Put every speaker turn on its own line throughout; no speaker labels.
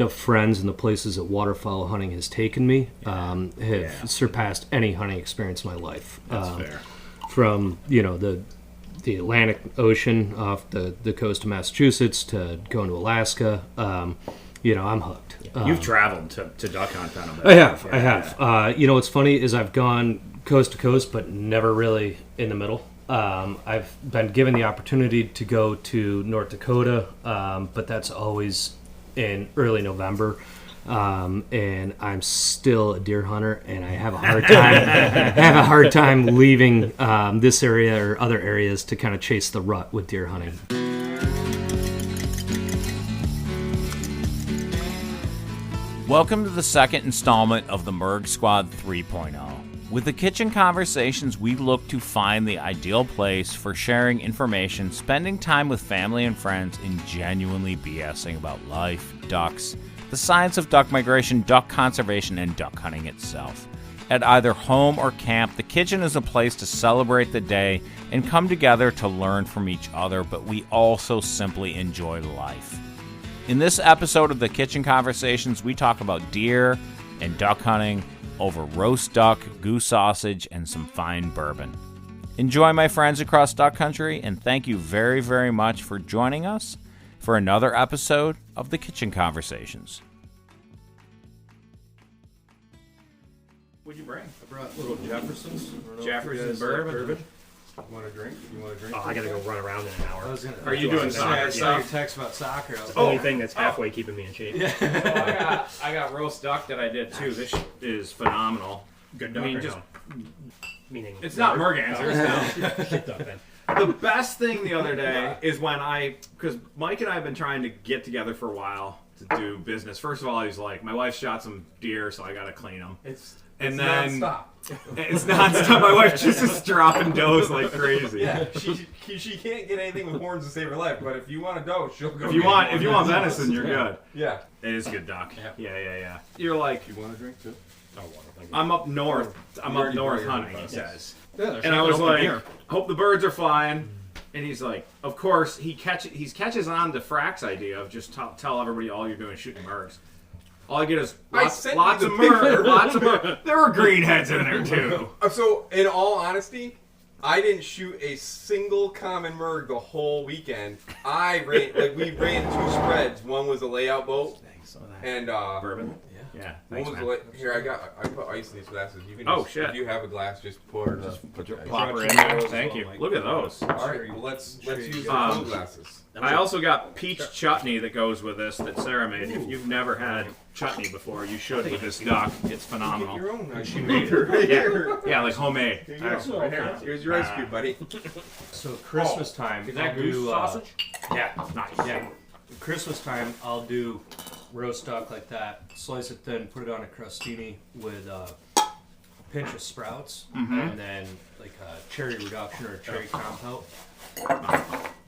the friends and the places that waterfowl hunting has taken me have surpassed any hunting experience in my life.
That's fair.
From, the Atlantic Ocean off the coast of Massachusetts to going to Alaska, I'm hooked.
You've traveled to duck hunt on them.
I have. What's funny is I've gone coast to coast, but never really in the middle. I've been given the opportunity to go to North Dakota, but that's always in early November. And I'm still a deer hunter, and I have a hard time leaving this area or other areas to kind of chase the rut with deer hunting.
Welcome to the second installment of the Merg Squad 3.0. With the Kitchen Conversations, we look to find the ideal place for sharing information, spending time with family and friends, and genuinely BSing about life, ducks, the science of duck migration, duck conservation, and duck hunting itself. At either home or camp, the kitchen is a place to celebrate the day and come together to learn from each other, but we also simply enjoy life. In this episode of the Kitchen Conversations, we talk about deer and duck hunting over roast duck, goose sausage, and some fine bourbon. Enjoy, my friends across duck country, and thank you very, very much for joining us for another episode of the Kitchen Conversations.
What'd you bring?
I brought little Jeffersons.
Jefferson bourbon.
You want a drink?
Oh, I gotta go run around in an hour.
Are you doing soccer
I saw your
stuff?
text about soccer.
It's the only thing that's halfway keeping me in shape.
Yeah.
I got roast duck that I did too. This is phenomenal.
Good
I
duck
mean,
or
just
no? Meaning
it's not mergansers. No.
Shit duck then.
The best thing the other day is when because Mike and I have been trying to get together for a while to do business. First of all, he's like, my wife shot some deer, so I gotta clean them. It's
nonstop.
It's nonstop. My wife just is dropping does like crazy.
Yeah, she can't get anything with horns to save her life, but if you want a doe, she'll go.
If you want venison, you're good.
Yeah.
It is good duck. Yeah. You're like,
You want a drink too?
Oh, water, thank you.
I'm up north. I'm up
already
north
brought your
hunting, he
bus.
says.
Yeah,
And I was like, hope the birds are flying. And he's like, of course, he catches on to Frack's idea of just tell everybody all you're doing is shooting mergs. All I get is lots of merg, lots of merg. There were greenheads in there too.
So, in all honesty, I didn't shoot a single common merg the whole weekend. We ran two spreads. One was a layout boat, and
Bourbon. Yeah.
one
Thanks,
was
man.
here. I put ice in these glasses. You can
Oh,
just,
shit.
If you have a glass, just pour it.
Put your plopper in there. Thank you. Look at those.
All right. Well, let's use the
Um,
cool glasses.
I also got peach chutney that goes with this that Sarah made. If you've never had chutney before, you should with this duck. It's
Get
phenomenal.
your own. She made her right here.
Yeah, like homemade.
Here you go. Right here. Here's your ice cube, buddy.
So Christmas time,
Is that
I'll
goose
do,
sausage?
Yeah,
Nice.
yeah. Christmas time, I'll do roast duck like that. Slice it thin, put it on a crostini with a pinch of sprouts, and then like a cherry reduction or a cherry compote.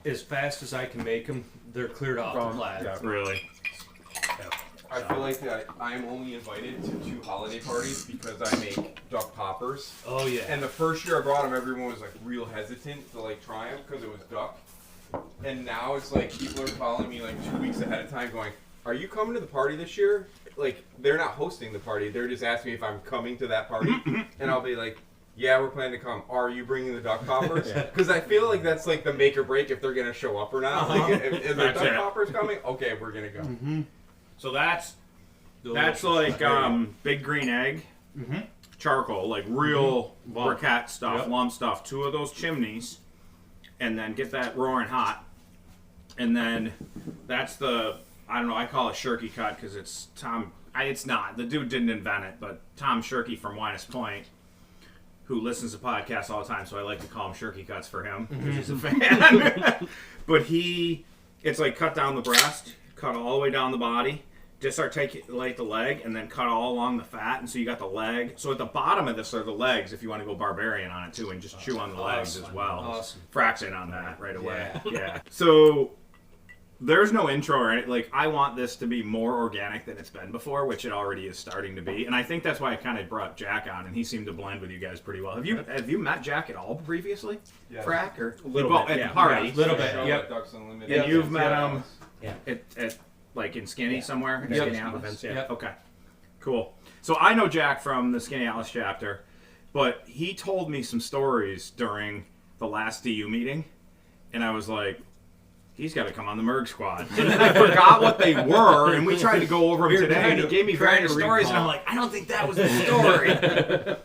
As fast as I can make them, they're cleared off the plat.
Really?
I feel like that I'm only invited to two holiday parties because I make duck poppers.
Oh yeah.
And the first year I brought them, everyone was like real hesitant to like try them because it was duck. And now it's like people are calling me like 2 weeks ahead of time going, are you coming to the party this year? Like, they're not hosting the party. They're just asking me if I'm coming to that party. And I'll be like, yeah, we're planning to come. Are you bringing the duck poppers? Because I feel like that's like the make or break if they're going to show up or not. Like, if the
That's
duck
it.
poppers coming, okay, we're going to go.
So that's like big green egg, charcoal, like real briquette stuff, lump stuff. Two of those chimneys, and then get that roaring hot. And then that's I don't know, I call it shirky cut because it's Tom. It's not. The dude didn't invent it, but Tom Shirky from Winus Point, who listens to podcasts all the time, so I like to call him Shirky Cuts for him, because he's a fan. But it's like cut down the breast, cut all the way down the body, disarticulate the leg, and then cut all along the fat, and so you got the leg. So at the bottom of this are the legs, if you want to go barbarian on it too, and just chew on the legs as well.
Awesome.
Frack's in on that right away. Yeah. So there's no intro or anything. Like, I want this to be more organic than it's been before, which it already is starting to be. And I think that's why I kind of brought Jack on, and he seemed to blend with you guys pretty well. Have you met Jack at all previously?
Yeah.
Frack? Or
A little bit,
at
yeah.
the party?
Little bit.
Show
Yep.
at Ducks Unlimited.
And you've met him
Yeah.
at like in Skinny somewhere?
Yeah.
Skinny Atlas?
Events, yeah.
Yep.
Okay, cool. So I know Jack from the Skinny Atlas chapter, but he told me some stories during the last DU meeting, and I was like, he's got to come on the Merg Squad. And then I forgot what they were, and we tried to go over them today, and he gave me various stories, and I'm like, I don't think that was the story.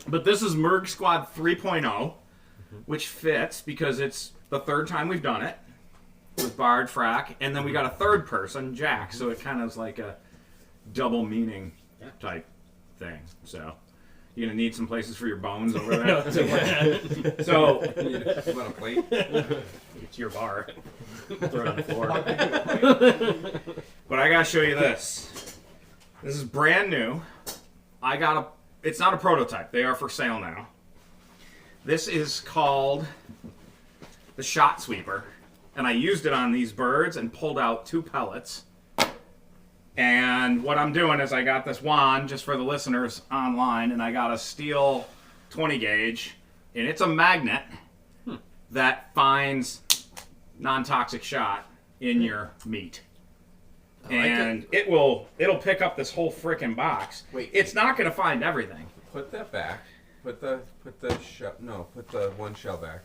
But this is Merg Squad 3.0, which fits because it's the third time we've done it with Bard, Frack, and then we got a third person, Jack, so it kind of is like a double meaning type thing. So you're going to need some places for your bones over there. So,
You want a plate?
It's your bar. Throw it on the floor.
but I got to show you this. This is brand new. It's not a prototype. They are for sale now. This is called the Shot Sweeper. And I used it on these birds and pulled out 2 pellets. And what I'm doing is I got this wand, just for the listeners online, and I got a steel 20 gauge, and it's a magnet that finds non-toxic shot in your meat. And it'll pick up this whole frickin' box.
Wait.
It's not going to find everything.
Put that back. Put the one shell back.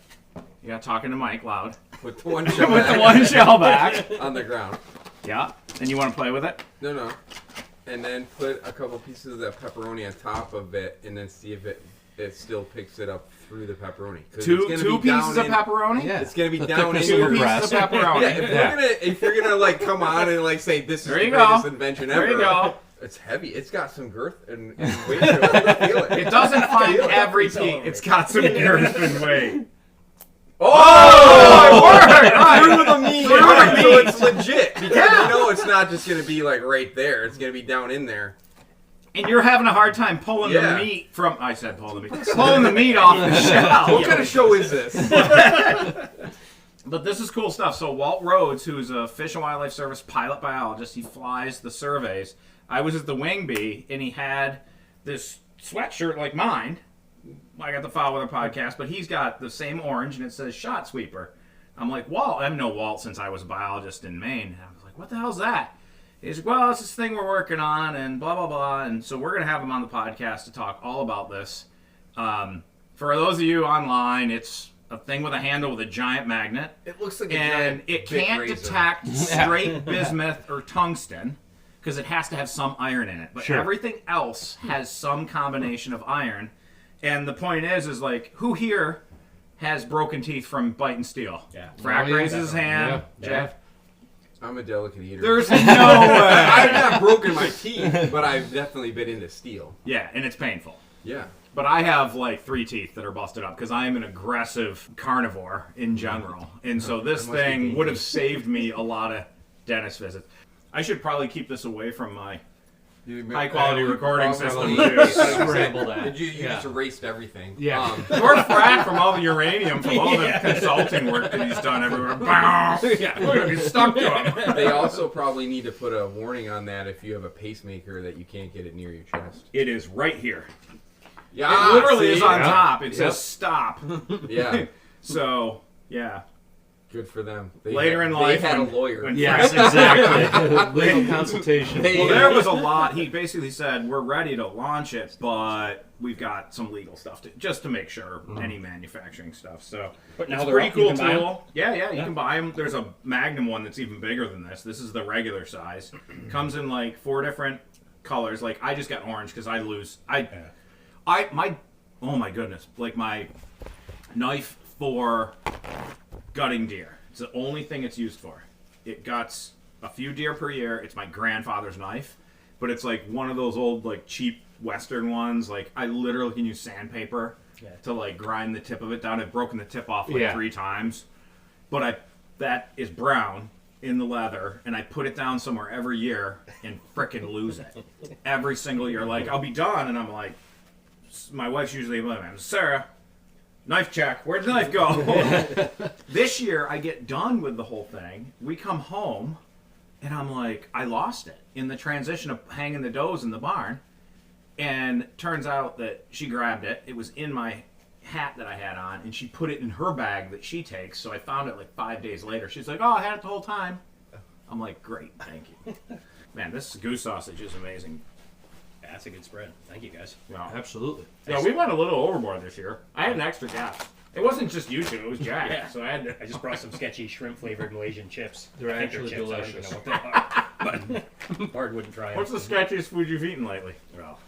You got talking to Mike loud.
Put the one shell
With the
back
one shell back.
on the ground.
Yeah. And you want to play with it?
No. And then put a couple pieces of that pepperoni on top of it, and then see if it still picks it up through the pepperoni.
Two pieces of pepperoni?
Yeah.
It's gonna be
The
down
thickness
in
of
Two
your
pieces
breast.
of pepperoni.
Yeah, if you're gonna like come on and like say this is
There
the
you
greatest
go.
invention ever.
There you go.
It's heavy. It's got some girth and weight to it. I feel it.
It doesn't find every piece. It's got some girth and weight.
Oh,
it worked! Right.
through the meat.
Through the
Right, so
meat.
it's legit because you know it's not just gonna be like right there. It's gonna be down in there.
And you're having a hard time pulling the
Yeah.
meat from. I said pulling the meat. Pulling the meat off the shell.
What kind of show is this?
But this is cool stuff. So Walt Rhodes, who's a Fish and Wildlife Service pilot biologist, he flies the surveys. I was at the Wing Bee, and he had this sweatshirt like mine. I got the Foul Weather podcast, but he's got the same orange, and it says Shot Sweeper. I'm like, Walt. I've known Walt since I was a biologist in Maine. And I was like, what the hell's that? He's like, well, it's this thing we're working on, and blah, blah, blah. And so we're going to have him on the podcast to talk all about this. For those of you online, it's a thing with a handle with a giant magnet.
It looks like a
And
giant
it
big
can't
razor.
detect straight bismuth or tungsten because it has to have some iron in it. But
Sure.
everything else has some combination of iron. And the point is like, who here has broken teeth from biting steel?
Yeah.
Frack
Oh, yeah,
raises his hand.
Yeah.
Jack.
I'm a delicate eater.
There's no way.
I've not broken my teeth, but I've definitely been into steel.
Yeah, and it's painful.
Yeah.
But I have like 3 teeth that are busted up because I am an aggressive carnivore in general. And so this
That must be
thing
dangerous.
would have saved me a lot of dentist visits. I should probably keep this away from my high quality recording system too.
Scramble that.
You
Yeah.
just erased everything.
Yeah.
Or Frack from all the uranium from all the consulting work that he's done everywhere. Bow! Yeah, we're gonna get stuck to him.
They also probably need to put a warning on that if you have a pacemaker that you can't get it near your chest.
It is right here.
Yeah,
It literally is on
Yeah.
top. It
Yep.
says stop.
Yeah,
So yeah.
good for them.
Later in life,
they had
when-
a lawyer.
when
Yes, exactly. Legal consultation.
Well, there was a lot. He basically said, we're ready to launch it, but we've got some legal stuff just to make sure, any manufacturing stuff. So
But now
it's a
they're
pretty
up, you
cool
can buy 'em?
tool. Yeah, you can buy them. There's a Magnum one that's even bigger than this. This is the regular size. Comes in like 4 different colors. Like I just got orange because oh my goodness, like my knife for gutting deer. It's the only thing it's used for. It guts a few deer per year. It's my grandfather's knife, but it's like one of those old like cheap Western ones. Like I literally can use sandpaper to like grind the tip of it down. I've broken the tip off like 3 times, but that is brown in the leather, and I put it down somewhere every year and frickin' lose it every single year. Like I'll be done, and I'm like, my wife's usually like, Sarah, knife check. Where'd the knife go? This year, I get done with the whole thing. We come home, and I'm like, I lost it in the transition of hanging the does in the barn. And turns out that she grabbed it. It was in my hat that I had on, and she put it in her bag that she takes. So I found it like 5 days later. She's like, oh, I had it the whole time. I'm like, great, thank you. Man, this goose sausage is amazing.
That's a good spread. Thank you, guys.
Yeah.
Absolutely.
Yeah, we went a little overboard this year. I had an extra guest. It wasn't just you two, it was Jack.
Yeah.
So
I just brought some sketchy shrimp-flavored Malaysian chips.
They're
I think
actually
chips.
delicious.
I don't even know what they are. But Bard wouldn't try
What's
them.
the sketchiest food you've eaten lately?
Well,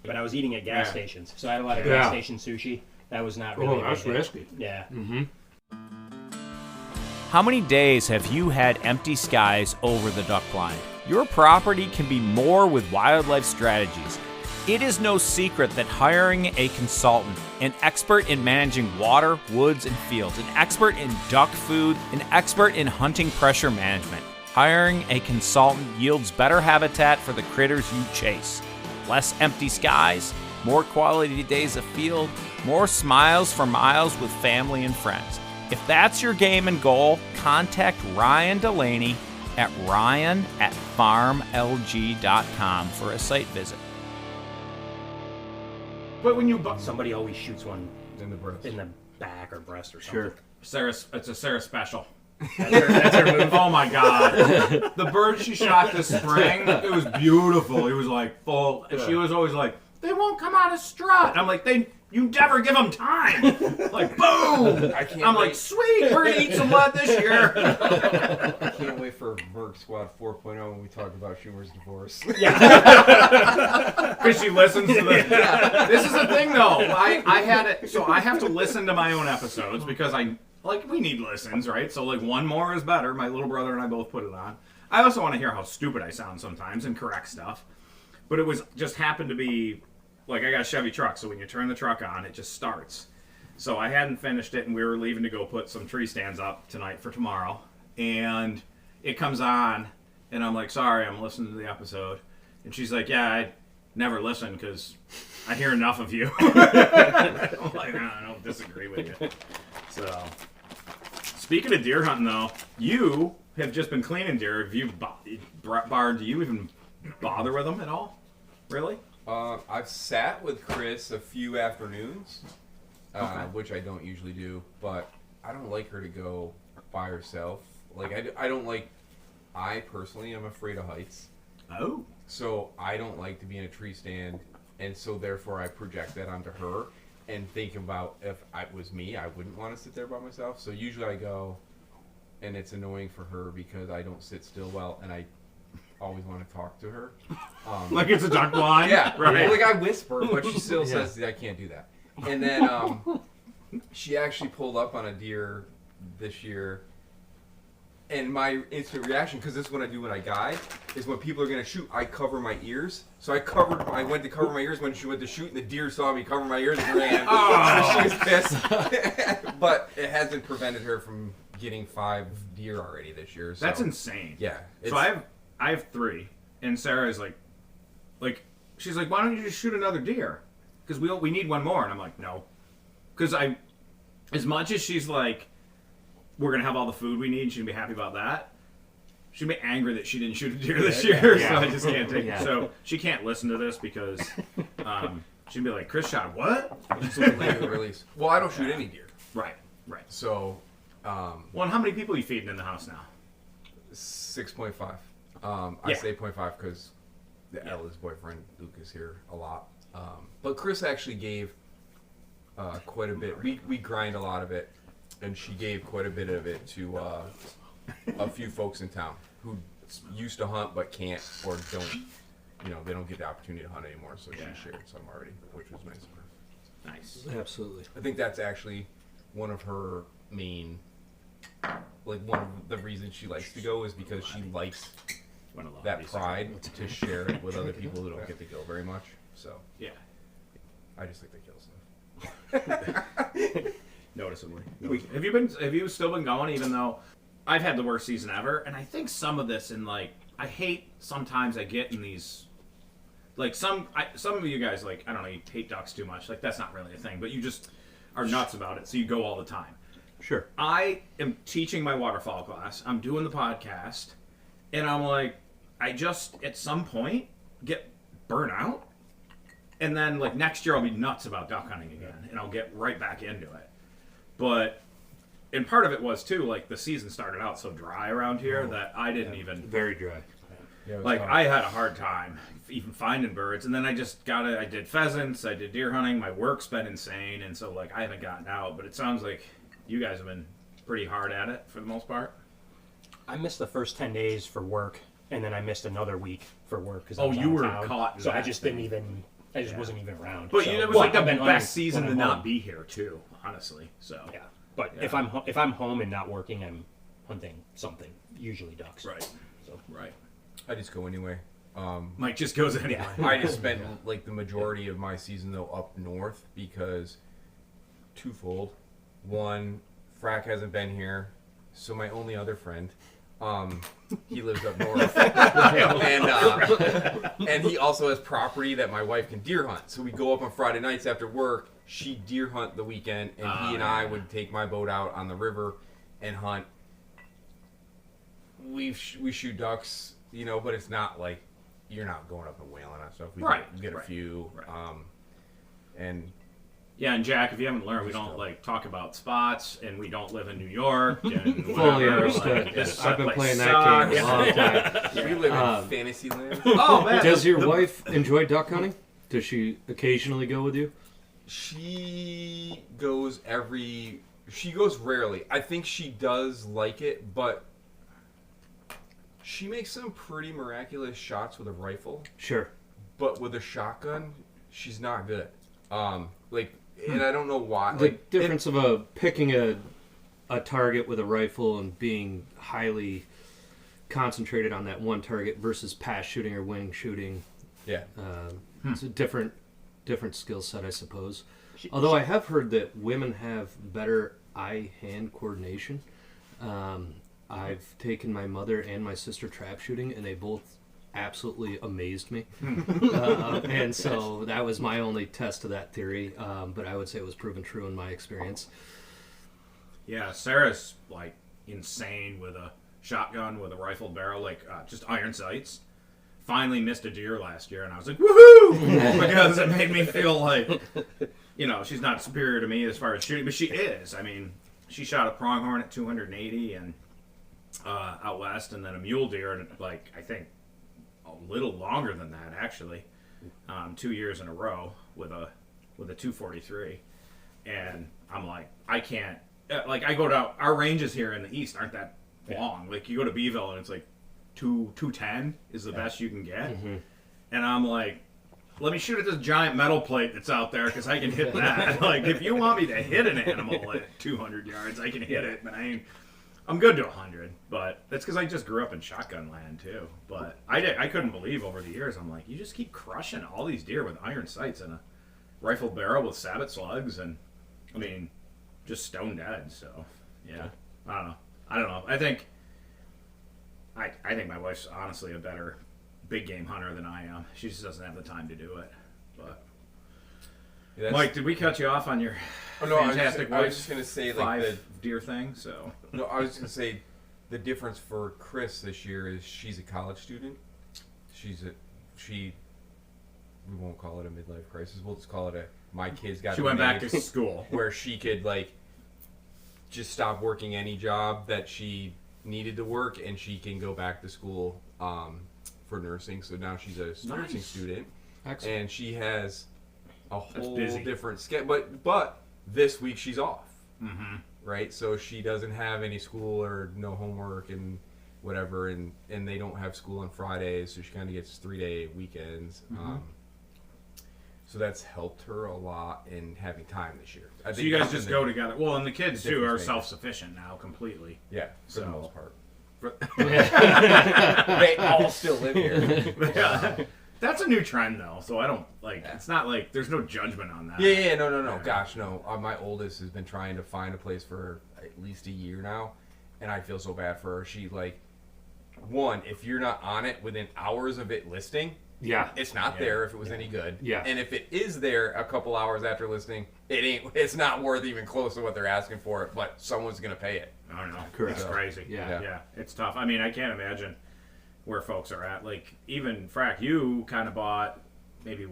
but I was eating at gas
Yeah.
stations, so I had a lot of
Yeah.
gas station sushi. That was not really.
Oh,
a
that's
good hit.
risky.
Yeah.
How many days have you had empty skies over the duck blind? Your property can be more with Wildlife Strategies. It is no secret that hiring a consultant, an expert in managing water, woods, and fields, an expert in duck food, an expert in hunting pressure management, hiring a consultant yields better habitat for the critters you chase. Less empty skies, more quality days of field, more smiles for miles with family and friends. If that's your game and goal, contact Ryan Delaney at ryan@farmlg.com for a site visit.
But when you
Somebody always shoots one
In the breast.
in the back or breast or something.
Sure.
it's a Sarah special.
That's her move.
Oh my god. The bird she shot this spring, it was beautiful. It was like full. And she was always like, they won't come out of strut. I'm like, you never give them time. Like, boom.
I can't
I'm like,
wait.
sweet, we're gonna eat some lead this year.
I can't wait for Merg Squad 4.0 when we talk about Schumer's divorce.
Because she listens to the. This is the thing though. I had it, so I have to listen to my own episodes because we need listens, right? So like one more is better. My little brother and I both put it on. I also want to hear how stupid I sound sometimes and correct stuff. But it was just happened to be like I got a Chevy truck, so when you turn the truck on, it just starts. So I hadn't finished it, and we were leaving to go put some tree stands up tonight for tomorrow. And it comes on, and I'm like, sorry, I'm listening to the episode. And she's like, yeah, I never listen because I hear enough of you. I'm like, I don't disagree with you. So, speaking of deer hunting, though, you have just been cleaning deer. Have you, Bard, do you even bother with them at all? Really?
I've sat with Chris a few afternoons, which I don't usually do, but I don't like her to go by herself. Like, I don't like, I personally am afraid of heights.
Oh.
So I don't like to be in a tree stand, and so therefore I project that onto her and think about if it was me, I wouldn't want to sit there by myself. So usually I go, and it's annoying for her because I don't sit still well, and I always want to talk to her.
Like it's a duck blind?
Yeah,
Right.
Like I whisper, but she still says I can't do that. And then she actually pulled up on a deer this year, and my instant reaction, because this is what I do when I guide, is when people are gonna shoot, I cover my ears. So I went to cover my ears when she went to shoot, and the deer saw me cover my ears and ran. So she was pissed. But it hasn't prevented her from getting 5 deer already this year. So.
That's insane.
Yeah.
So I have 3, and Sarah's like, she's like, why don't you just shoot another deer? Because we need one more, and I'm like, no, because as much as she's like, we're gonna have all the food we need, she'd be happy about that. She'd be angry that she didn't shoot a deer this year, so I just can't take it. So she can't listen to this because she'd be like, Chris shot what?
later release. Well, I don't shoot any deer.
Right.
So,
Well, and how many people are you feeding in the house now?
6.5. I
Yeah.
say 0.5 because Ella's boyfriend Luke is here a lot. But Chris actually gave quite a bit. We grind a lot of it, and she gave quite a bit of it to a few folks in town who used to hunt but can't or don't. They don't get the opportunity to hunt anymore. So she shared some already, which was nice of her.
Nice.
Absolutely.
I think that's actually one of her main, one of the reasons she likes to go is because she likes that pride to share it with other people who don't get to go very much. So
Yeah.
I just like to kill stuff.
Noticeably. Have you still been going even though I've had the worst season ever? And I think some of this I hate sometimes I get in these some of you guys I don't know, you hate ducks too much. That's not really a thing, but you just are nuts about it, so you go all the time.
Sure.
I am teaching my waterfowl class. I'm doing the podcast, and I'm like, I just at some point get burnt out, and then next year I'll be nuts about duck hunting again, and I'll get right back into it. But and part of it was too, like the season started out so dry around here that I didn't even
Very dry.
Yeah, it was
like
tough.
I had a hard time even finding birds, and then I did pheasants, I did deer hunting. My work's been insane, and so like I haven't gotten out. But it sounds like you guys have been pretty hard at it for the most part.
I missed the first 10 days for work, and then I missed another week for work because
Oh, you were caught in
So I
that
just
thing.
didn't even. I just wasn't even around.
But
so,
it was like the
I've been hunting
best season
when
to
I'm
not
home.
be here too, honestly. So
Yeah, but
Yeah.
if I'm home and not working, I'm hunting something. Usually ducks.
right,
So
right.
I just go anyway.
Mike just goes anyway.
I just spent like the majority of my season though up north because twofold. One, Frack hasn't been here, so my only other friend, he lives up north, and he also has property that my wife can deer hunt. So we go up on Friday nights after work. She deer hunt the weekend, and he and I would take my boat out on the river and hunt. We shoot ducks, you know, but it's not like you're not going up and whaling on stuff. We get a
right,
few,
right.
and
Yeah, and Jack, if you haven't learned, we don't like talk about spots, and we don't live in New York. And
Fully
whatever,
understood.
like, this
I've been
place
playing that game a
sucks.
long time.
we live in fantasy land.
Oh man,
Does your wife enjoy duck hunting? Does she occasionally go with you?
She goes rarely. I think she does like it, but she makes some pretty miraculous shots with a rifle.
Sure.
But with a shotgun, she's not good. And I don't know why.
The difference of picking a target with a rifle and being highly concentrated on that one target versus pass shooting or wing shooting.
Yeah.
It's a different skill set, I suppose. Although I have heard that women have better eye-hand coordination. I've taken my mother and my sister trap shooting, and they both absolutely amazed me. And so that was my only test of that theory, but I would say it was proven true in my experience.
Yeah, Sarah's like insane with a shotgun with a rifled barrel, like just iron sights. Finally missed a deer last year, and I was like, woohoo! Because it made me feel like, you know, she's not superior to me as far as shooting, but she is. I mean, she shot a pronghorn at 280 and out west, and then a mule deer, and like I think a little longer than that actually, 2 years in a row with a 243, and I'm like, I can't. Like I go down. Our ranges here in the east aren't that long. Like you go to Beeville, and it's like 210 is the best you can get, and I'm like, let me shoot at this giant metal plate that's out there because I can hit that. Like if you want me to hit an animal at 200 yards, I can hit it, but I'm good to 100, but that's because I just grew up in shotgun land too. But I couldn't believe over the years. I'm like, you just keep crushing all these deer with iron sights and a rifled barrel with sabot slugs, and I mean, just stone dead. So yeah, I don't know. I think my wife's honestly a better big game hunter than I am. She just doesn't have the time to do it. But Mike, did we cut you off on your fantastic
I was just gonna say like the
deer thing? So
no, I was gonna say the difference for Chris this year is she's a college student. We won't call it a midlife crisis. We'll just call it my kids got.
She went back to school
where she could like just stop working any job that she needed to work, and she can go back to school for nursing. So now she's a nursing student.
Excellent.
And she has a whole different schedule. But this week she's off, right? So she doesn't have any school or no homework and whatever, and they don't have school on Fridays, so she kind of gets 3-day weekends. So that's helped her a lot in having time this year. I
So
think
you guys just go together. Well, and the kids too are
difference maker.
self-sufficient now completely.
Yeah, for the
So-
most part.
they all still live here.
Yeah. That's a new trend though, so I don't like. It's not like there's no judgment on that.
Yeah, no. Gosh, no. My oldest has been trying to find a place for at least a year now, and I feel so bad for her. She like, one, if you're not on it within hours of it listing,
Yeah.
it's not there if it was any good.
Yeah.
And if it is there a couple hours after listing, it's not worth even close to what they're asking for it, but someone's gonna pay it.
I don't know.
Correct.
It's crazy.
Yeah.
It's tough. I mean, I can't imagine where folks are at. Like even Frack, you kind of bought maybe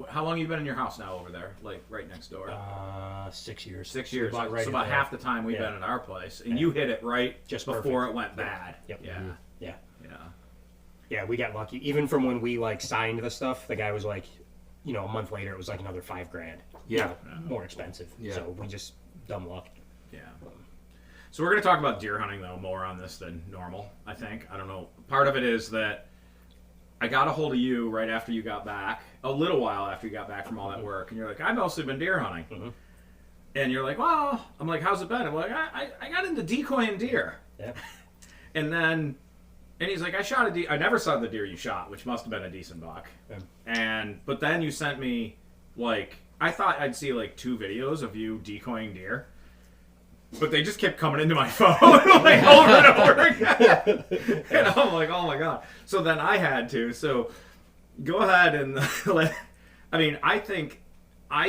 How long have you been in your house now over there, like right next door?
6 years.
6 years.
About right
so about
in
half the time we've been at our place, and you hit it right
Just
before
perfect.
it went bad.
Yep.
Yeah.
Yeah.
Yeah.
Yeah, we got lucky. Even from when we like signed the stuff, the guy was like, a month later it was like another $5,000.
Yeah.
More expensive.
Yeah.
So we just dumb luck.
Yeah. So we're going to talk about deer hunting, though, more on this than normal, I think. I don't know. Part of it is that I got a hold of you right after you got back, a little while after you got back from all that work, and you're like, I've mostly been deer hunting. Mm-hmm. And you're like, well, I'm like, how's it been? I'm like, I got into decoying deer.
Yeah.
And he's like, I shot a deer. I never saw the deer you shot, which must have been a decent buck. Yeah. But then you sent me, like, I thought I'd see like 2 videos of you decoying deer. But they just kept coming into my phone like over and over again. And I'm like, oh my God. So then I had to. So go ahead and I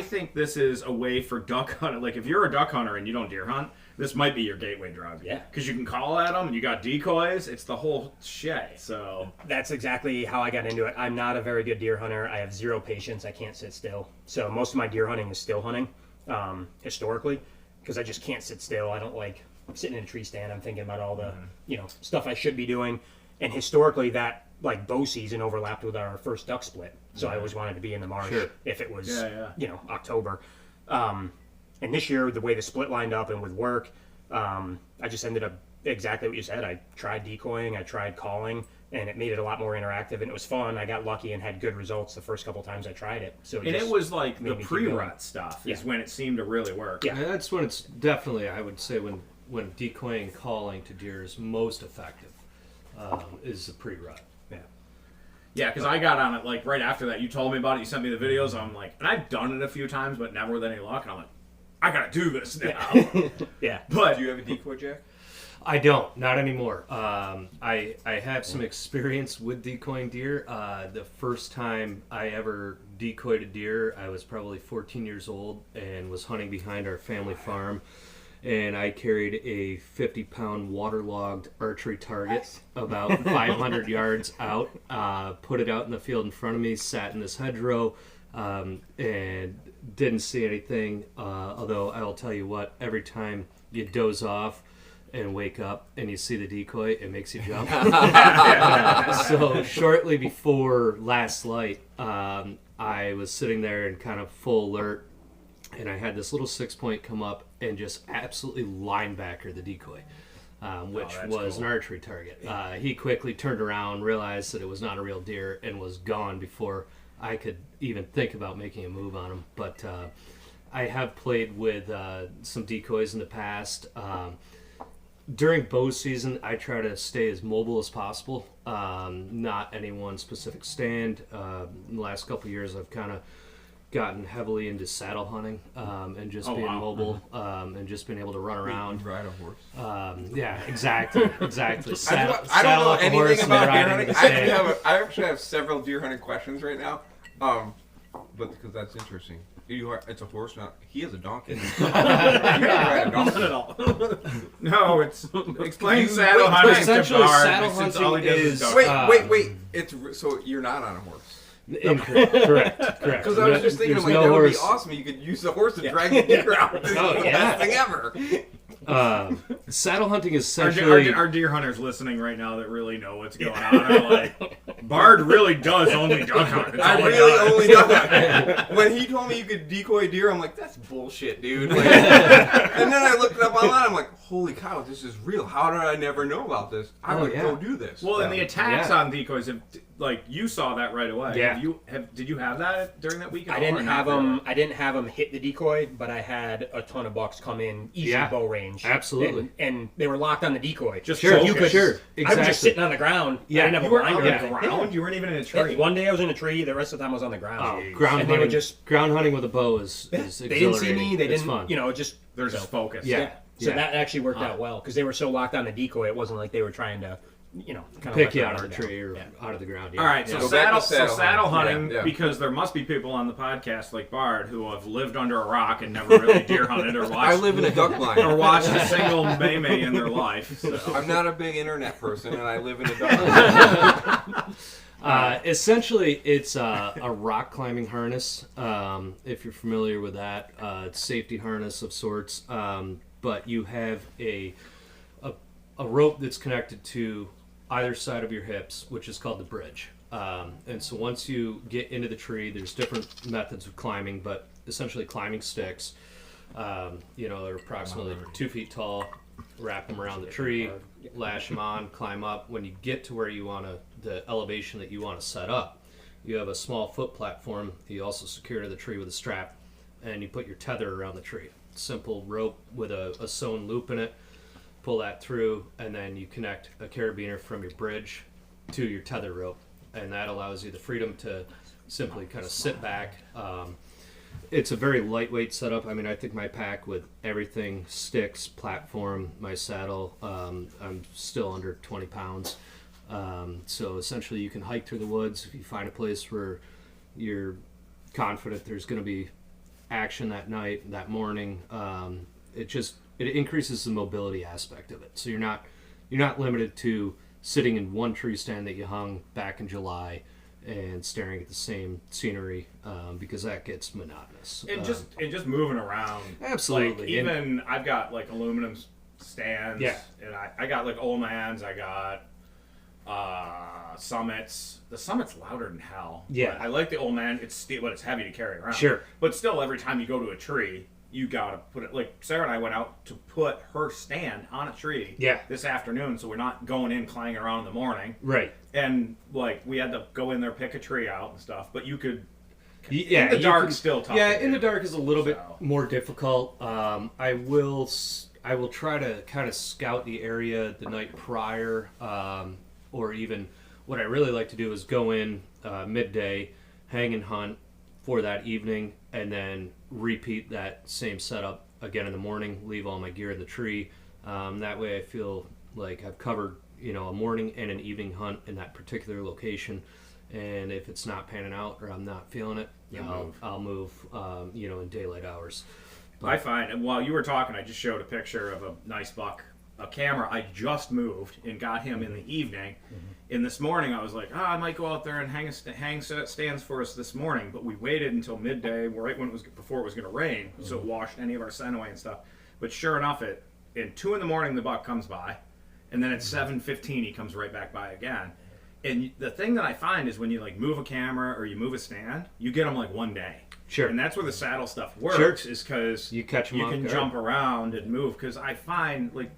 think this is a way for duck hunting. Like if you're a duck hunter and you don't deer hunt, this might be your gateway drug.
Yeah.
Because you can call at them and you got decoys. It's the whole shit. So
That's exactly how I got into it. I'm not a very good deer hunter. I have zero patience. I can't sit still. So most of my deer hunting is still hunting, historically, because I just can't sit still. I don't like sitting in a tree stand. I'm thinking about all the, stuff I should be doing. And historically, that like bow season overlapped with our first duck split. So I always wanted to be in the marsh if it was, October. And this year, the way the split lined up and with work, I just ended up exactly what you said. I tried decoying, I tried calling, and it made it a lot more interactive, and it was fun. I got lucky and had good results the first couple times I tried it. So
it was like the pre-rut stuff is when it seemed to really work.
Yeah, and that's when it's definitely, I would say, when decoying calling to deer is most effective, is the pre-rut.
Yeah, because I got on it like right after that. You told me about it. You sent me the videos. I'm like, and I've done it a few times, but never with any luck. And I'm like, I gotta do this now.
Yeah.
But
Do you have a decoy, Jack?
I don't, not anymore. I have some experience with decoying deer. The first time I ever decoyed a deer, I was probably 14 years old and was hunting behind our family farm. And I carried a 50-pound waterlogged archery target about 500 yards out, put it out in the field in front of me, sat in this hedgerow, and didn't see anything. Although I will tell you what, every time you doze off and wake up and you see the decoy, it makes you jump. So shortly before last light, I was sitting there in kind of full alert, and I had this little 6-point come up and just absolutely linebacker the decoy, which was an archery target. He quickly turned around, realized that it was not a real deer, and was gone before I could even think about making a move on him. But I have played with some decoys in the past. During bow season, I try to stay as mobile as possible, not any one specific stand. In the last couple of years, I've kind of gotten heavily into saddle hunting and just being mobile and just being able to run around.
Ride a horse.
Yeah, exactly.
I don't
Saddle
know
up a horse
anything
and
about
ride
deer
into
hunting.
the stand.
I actually have several deer hunting questions right now, but because that's interesting. It's a horse, not he has a donkey. You gotta ride a donkey.
no, it's explain saddle hunting to
essentially,
Bard.
saddle
Since all he
hunting
does
is-
duck
Wait. So you're not on a horse.
Incorrect. Correct.
Because I was just thinking,
There's
like,
no
that would be
horse.
awesome. You could use the horse to drag the deer out. This is the best thing ever.
Saddle hunting is
Our
essentially...
our deer hunters listening right now that really know what's going on are like, Bard really does only duck hunt. That's
I
all he
really
does.
only done that. When he told me you could decoy deer, I'm like, that's bullshit, dude. Like, and then I looked it up online. I'm like, holy cow, this is real. How did I never know about this? I would go do this.
Well, and the attacks on decoys, like you saw that right away.
Yeah.
Did you have that during that week?
I didn't have them hit the decoy, but I had a ton of bucks come in easy bow range.
Absolutely.
And they were locked on the decoy.
Just
so you
focus.
could.
Sure,
I was
exactly.
just sitting on the ground.
Yeah,
I didn't have
You
a
were
blinder
on
or
the
anything.
ground. You weren't even in a tree.
One day I was in a tree. The rest of the time I was on the ground.
Oh, ground
And they
hunting,
would just.
ground hunting with a bow is
They
exhilarating.
didn't see me. They
It's
didn't.
fun.
Just.
They're just focused.
Yeah.
So that actually worked out well because they were so locked on the decoy. It wasn't like they were trying to, kind of
Pick you out of the tree or out of the ground. Yeah.
All right, so
Go back
saddle,
to
so
saddle
saddle
hunting.
hunting,
Yeah.
because there must be people on the podcast like Bard who have lived under a rock and never really deer hunted or watched.
I live in a duck
or
line.
watched a single Maymay in their life. So.
I'm not a big internet person, and I live in a duck line.
Essentially, it's a rock climbing harness. If you're familiar with that, it's safety harness of sorts. But you have a rope that's connected to either side of your hips, which is called the bridge. And so once you get into the tree, there's different methods of climbing, but essentially climbing sticks. They're approximately 2 feet tall. Wrap them around the tree, lash them on, climb up. When you get to where you want to, the elevation that you want to set up, you have a small foot platform you also secure to the tree with a strap, and you put your tether around the tree. Simple rope with a sewn loop in it. Pull that through, and then you connect a carabiner from your bridge to your tether rope, and that allows you the freedom to simply kind of sit back. It's a very lightweight setup. I mean, I think my pack with everything, sticks, platform, my saddle, I'm still under 20 pounds. So essentially you can hike through the woods. If you find a place where you're confident there's going to be action that night, that morning, it increases the mobility aspect of it. So you're not limited to sitting in one tree stand that you hung back in July and staring at the same scenery, because that gets monotonous.
And just moving around.
Absolutely.
Like, even I've got like aluminum stands.
Yeah.
And I got like Oldmans. I got Summits. The Summit's louder than hell.
Yeah.
But I like the Oldman. It's steel, but it's heavy to carry around.
Sure.
But still, every time you go to a tree, you gotta put it. Like Sarah and I went out to put her stand on a tree.
Yeah.
This afternoon, so we're not going in clanging around in the morning.
Right.
And like we had to go in there, pick a tree out and stuff. But you could.
Yeah,
in the dark, still tough.
Yeah,
to
in
do.
the dark is a little bit
So.
more difficult. I will try to kind of scout the area the night prior, or even what I really like to do is go in midday, hang and hunt for that evening, and then repeat that same setup again in the morning. Leave all my gear in the tree. That way, I feel like I've covered a morning and an evening hunt in that particular location. And if it's not panning out or I'm not feeling it, I'll move. In daylight hours.
I find, and while you were talking, I just showed a picture of a nice buck, a camera I just moved and got him in the evening. And this morning I was like, I might go out there and hang stands for us this morning, but we waited until midday, right when before it was going to rain, so it washed any of our scent away and stuff. But sure enough, in 2 a.m. the buck comes by, and then at 7:15 he comes right back by again. And the thing that I find is when you like move a camera or you move a stand, you get them like one day.
Sure.
And that's where the saddle stuff works, is because
you catch them
you
off
can
guard.
jump around and move. Because I find like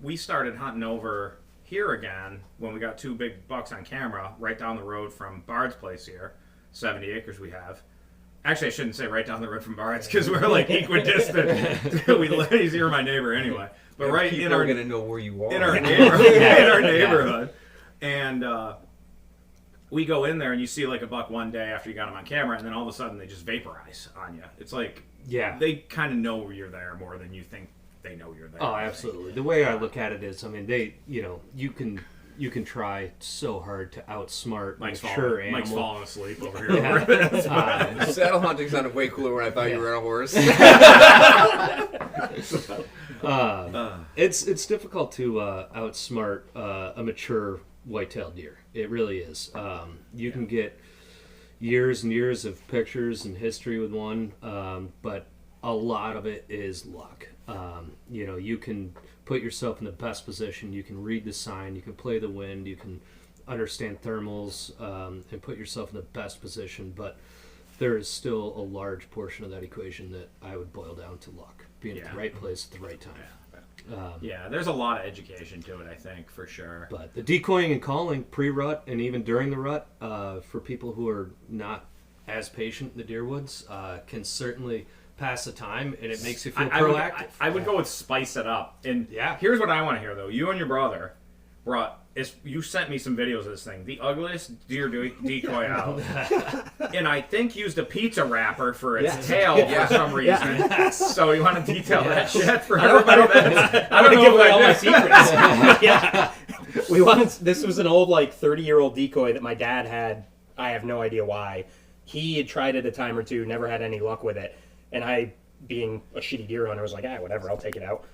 we started hunting over here again when we got 2 big bucks on camera right down the road from Bard's place here, 70 acres we have. Actually, I shouldn't say right down the road from Bard's because we're like equidistant. He's my neighbor anyway. But right in our
going to know where you are.
in our neighborhood. And we go in there and you see like a buck one day after you got them on camera, and then all of a sudden they just vaporize on you. It's like they kind of know you're there more than you think they know you're there.
Oh, absolutely. The way I look at it is, I mean, you can try so hard to outsmart
Mike's
animal.
Mike's falling asleep over here. Over this.
Saddle hunting sounded way cooler when I thought you were on a horse.
It's difficult to outsmart a mature white-tailed deer. It really is. You can get years and years of pictures and history with one, but a lot of it is luck. You can put yourself in the best position. You can read the sign. You can play the wind. You can understand thermals and put yourself in the best position. But there is still a large portion of that equation that I would boil down to luck. Being at the right place at the right time.
There's a lot of education to it, I think, for sure.
But the decoying and calling pre-rut and even during the rut, for people who are not as patient in the deer woods, can certainly pass the time, and it makes you feel proactive.
I would go with spice it up. And here's what I want to hear, though. You and your brother you sent me some videos of this thing. The ugliest deer decoy out. And I think used a pizza wrapper for its tail for some reason. So you want to detail that shit for everybody? I don't give away all my
secrets. This was an old 30-year-old decoy that my dad had. I have no idea why. He had tried it a time or two, never had any luck with it. And I, being a shitty deer hunter, was like, whatever, I'll take it out.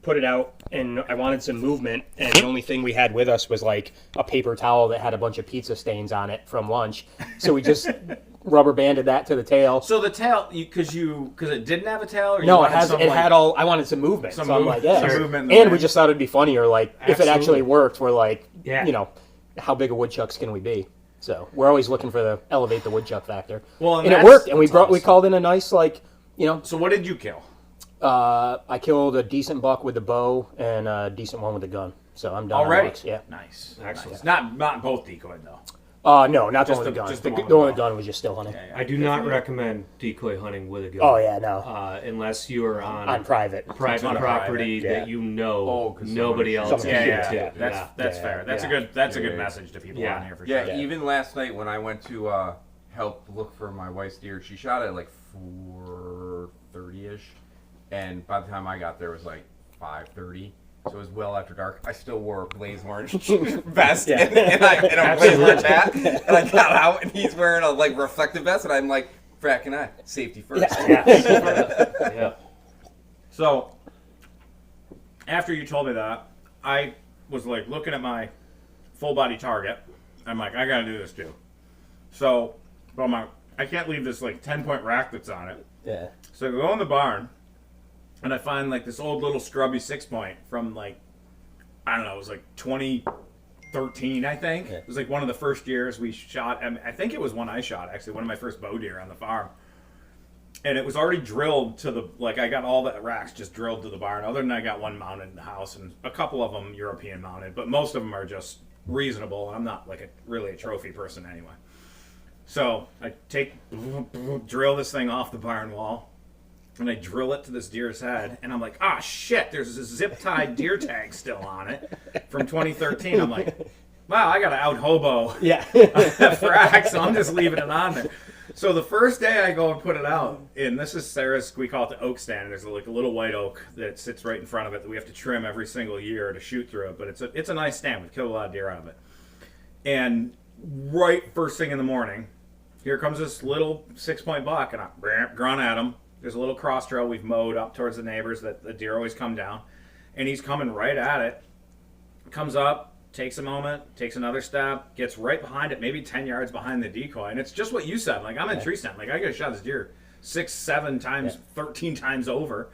put it out, and I wanted some movement, and the only thing we had with us was like a paper towel that had a bunch of pizza stains on it from lunch. So we just rubber banded that to the tail.
So the tail, because it didn't have a tail, or
No, it had all. I wanted some movement, so I'm like, yeah.
some movement in the
And we
wind.
just thought it'd be funnier, like if it actually worked, we're like,
Yeah.
you know, how big of woodchucks can we be? So we're always looking for the elevate the woodchuck factor.
Well,
and it
that's-
worked, and we
that's
called in a nice
So what did you kill?
I killed a decent buck with a bow and a decent one with a gun. So I'm done.
Already?
On bucks, yeah.
Nice.
Excellent.
Nice. Not both decoy though.
No, not the
Just
one with the
the-
gun.
just
The
the one with
one
the
with the
bow.
gun was just still hunting.
I do not recommend decoy hunting with a gun.
Oh yeah, no.
Unless you are on
Private.
private
On a
property
private,
yeah.
that you know
'cause
nobody else
somebody
can
shoots,
shoot
yeah.
to.
That's
Yeah.
fair. That's
Yeah.
a good
Yeah.
message to people
Yeah.
on here for
Yeah,
sure.
even last night when I went to help look for my wife's deer, she shot at like 4:30ish, and by the time I got there it was like 5:30. So it was well after dark. I still wore a blaze orange vest
Yeah.
and a blaze orange hat, and I got out and he's wearing a like reflective vest, and I'm like, Frack and I, safety first.
Yeah.
So, after you told me that, I was like looking at my full body target. I'm like, I gotta do this too. So, I can't leave this like 10-point rack that's on it.
Yeah.
So I go in the barn, and I find like this old little scrubby 6-point from like, I don't know, it was like 2013, I think.
Yeah.
It was like one of the first years we shot. I think it was one I shot actually, one of my first bow deer on the farm. And it was already drilled to the, like I got all the racks just drilled to the barn. Other than I got one mounted in the house and a couple of them European mounted, but most of them are just reasonable. I'm not like really a trophy person anyway. So I drill this thing off the barn wall, and I drill it to this deer's head, and I'm like, ah, shit, there's a zip-tied deer tag still on it from 2013. I'm like, wow, I got to out-hobo
Yeah.
frack, so I'm just leaving it on there. So the first day I go and put it out, and this is Sarah's, we call it the oak stand. There's like a little white oak that sits right in front of it that we have to trim every single year to shoot through it, but it's a nice stand. We've killed a lot of deer out of it. And right first thing in the morning, here comes this little 6-point buck, and I grunt at him. There's a little cross trail we've mowed up towards the neighbors that the deer always come down, and he's coming right at it. Comes up, takes a moment, takes another step, gets right behind it, maybe 10 yards behind the decoy, and it's just what you said. Like, I'm in tree stand. Like, I could have shot this deer 6, 7 times, 13 times over,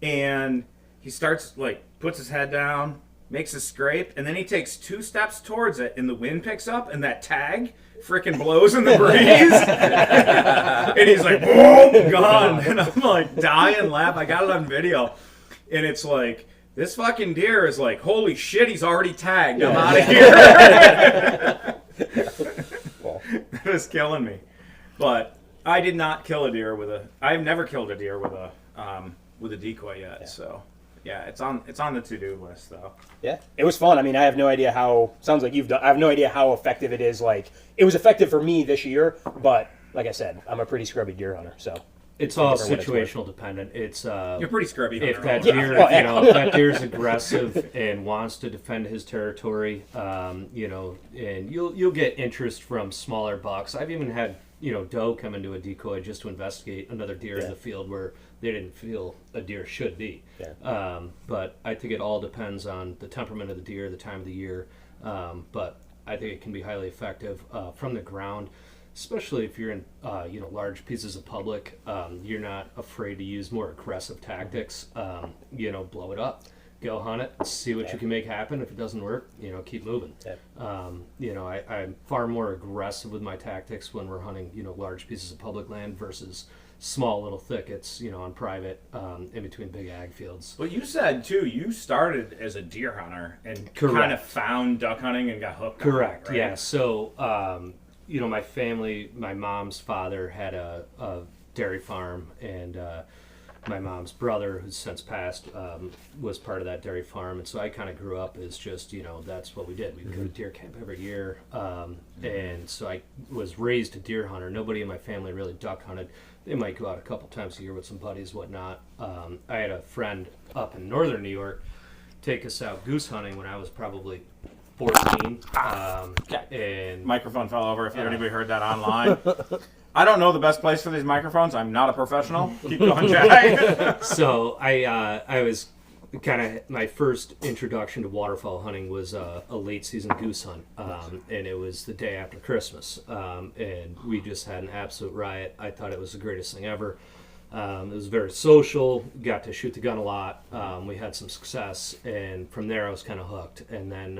and he starts, like, puts his head down, makes a scrape, and then he takes 2 steps towards it, and the wind picks up, and that tag freaking blows in the breeze. And he's like, boom, gone. And I'm like dying laugh. I got it on video. And it's like, this fucking deer is like, holy shit, he's already tagged. I'm out of here. It was killing me. But I did not kill a deer with I've never killed a deer with a decoy yet. Yeah. So yeah, it's on the to-do list though.
Yeah, it was fun. I mean, I have no idea how. Sounds like you've done. I have no idea how effective it is. Like, it was effective for me this year, but like I said, I'm a pretty scrubby deer hunter, so
It's all
for what it's worth.
situational dependent. It's
You're pretty scrubby.
if
hunter,
that
all
deer,
right.
Yeah.
you know, if that deer's aggressive and wants to defend his territory, you know, and you'll get interest from smaller bucks. I've even had, you know, doe come into a decoy just to investigate another deer in the field where they didn't feel a deer should be.
Yeah.
But I think it all depends on the temperament of the deer, the time of the year. But I think it can be highly effective from the ground, especially if you're in you know, large pieces of public. You're not afraid to use more aggressive tactics. You know, blow it up, go hunt it, see what you can make happen. If it doesn't work, you know, keep moving. You know, I'm far more aggressive with my tactics when we're hunting, you know, large pieces of public land versus small little thickets, you know, on private, in between big ag fields.
Well, you said too, you started as a deer hunter and
Correct.
kind of found duck hunting and got hooked.
Correct.
On it, right?
Yeah. So, you know, my family, my mom's father had a dairy farm, and my mom's brother, who's since passed, was part of that dairy farm, and so I kind of grew up as just, you know, that's what we did. We'd go to deer camp every year, and so I was raised a deer hunter. Nobody in my family really duck hunted. They might go out a couple times a year with some buddies, whatnot. I had a friend up in northern New York take us out goose hunting when I was probably 14. And
Microphone fell over. If anybody heard that online, I don't know the best place for these microphones. I'm not a professional. Keep going, Jack.
so I was kind of my first introduction to waterfowl hunting was a late season goose hunt, and it was the day after Christmas, and we just had an absolute riot. I thought it was the greatest thing ever. It was very social, got to shoot the gun a lot. We had some success, and from there I was kind of hooked. And then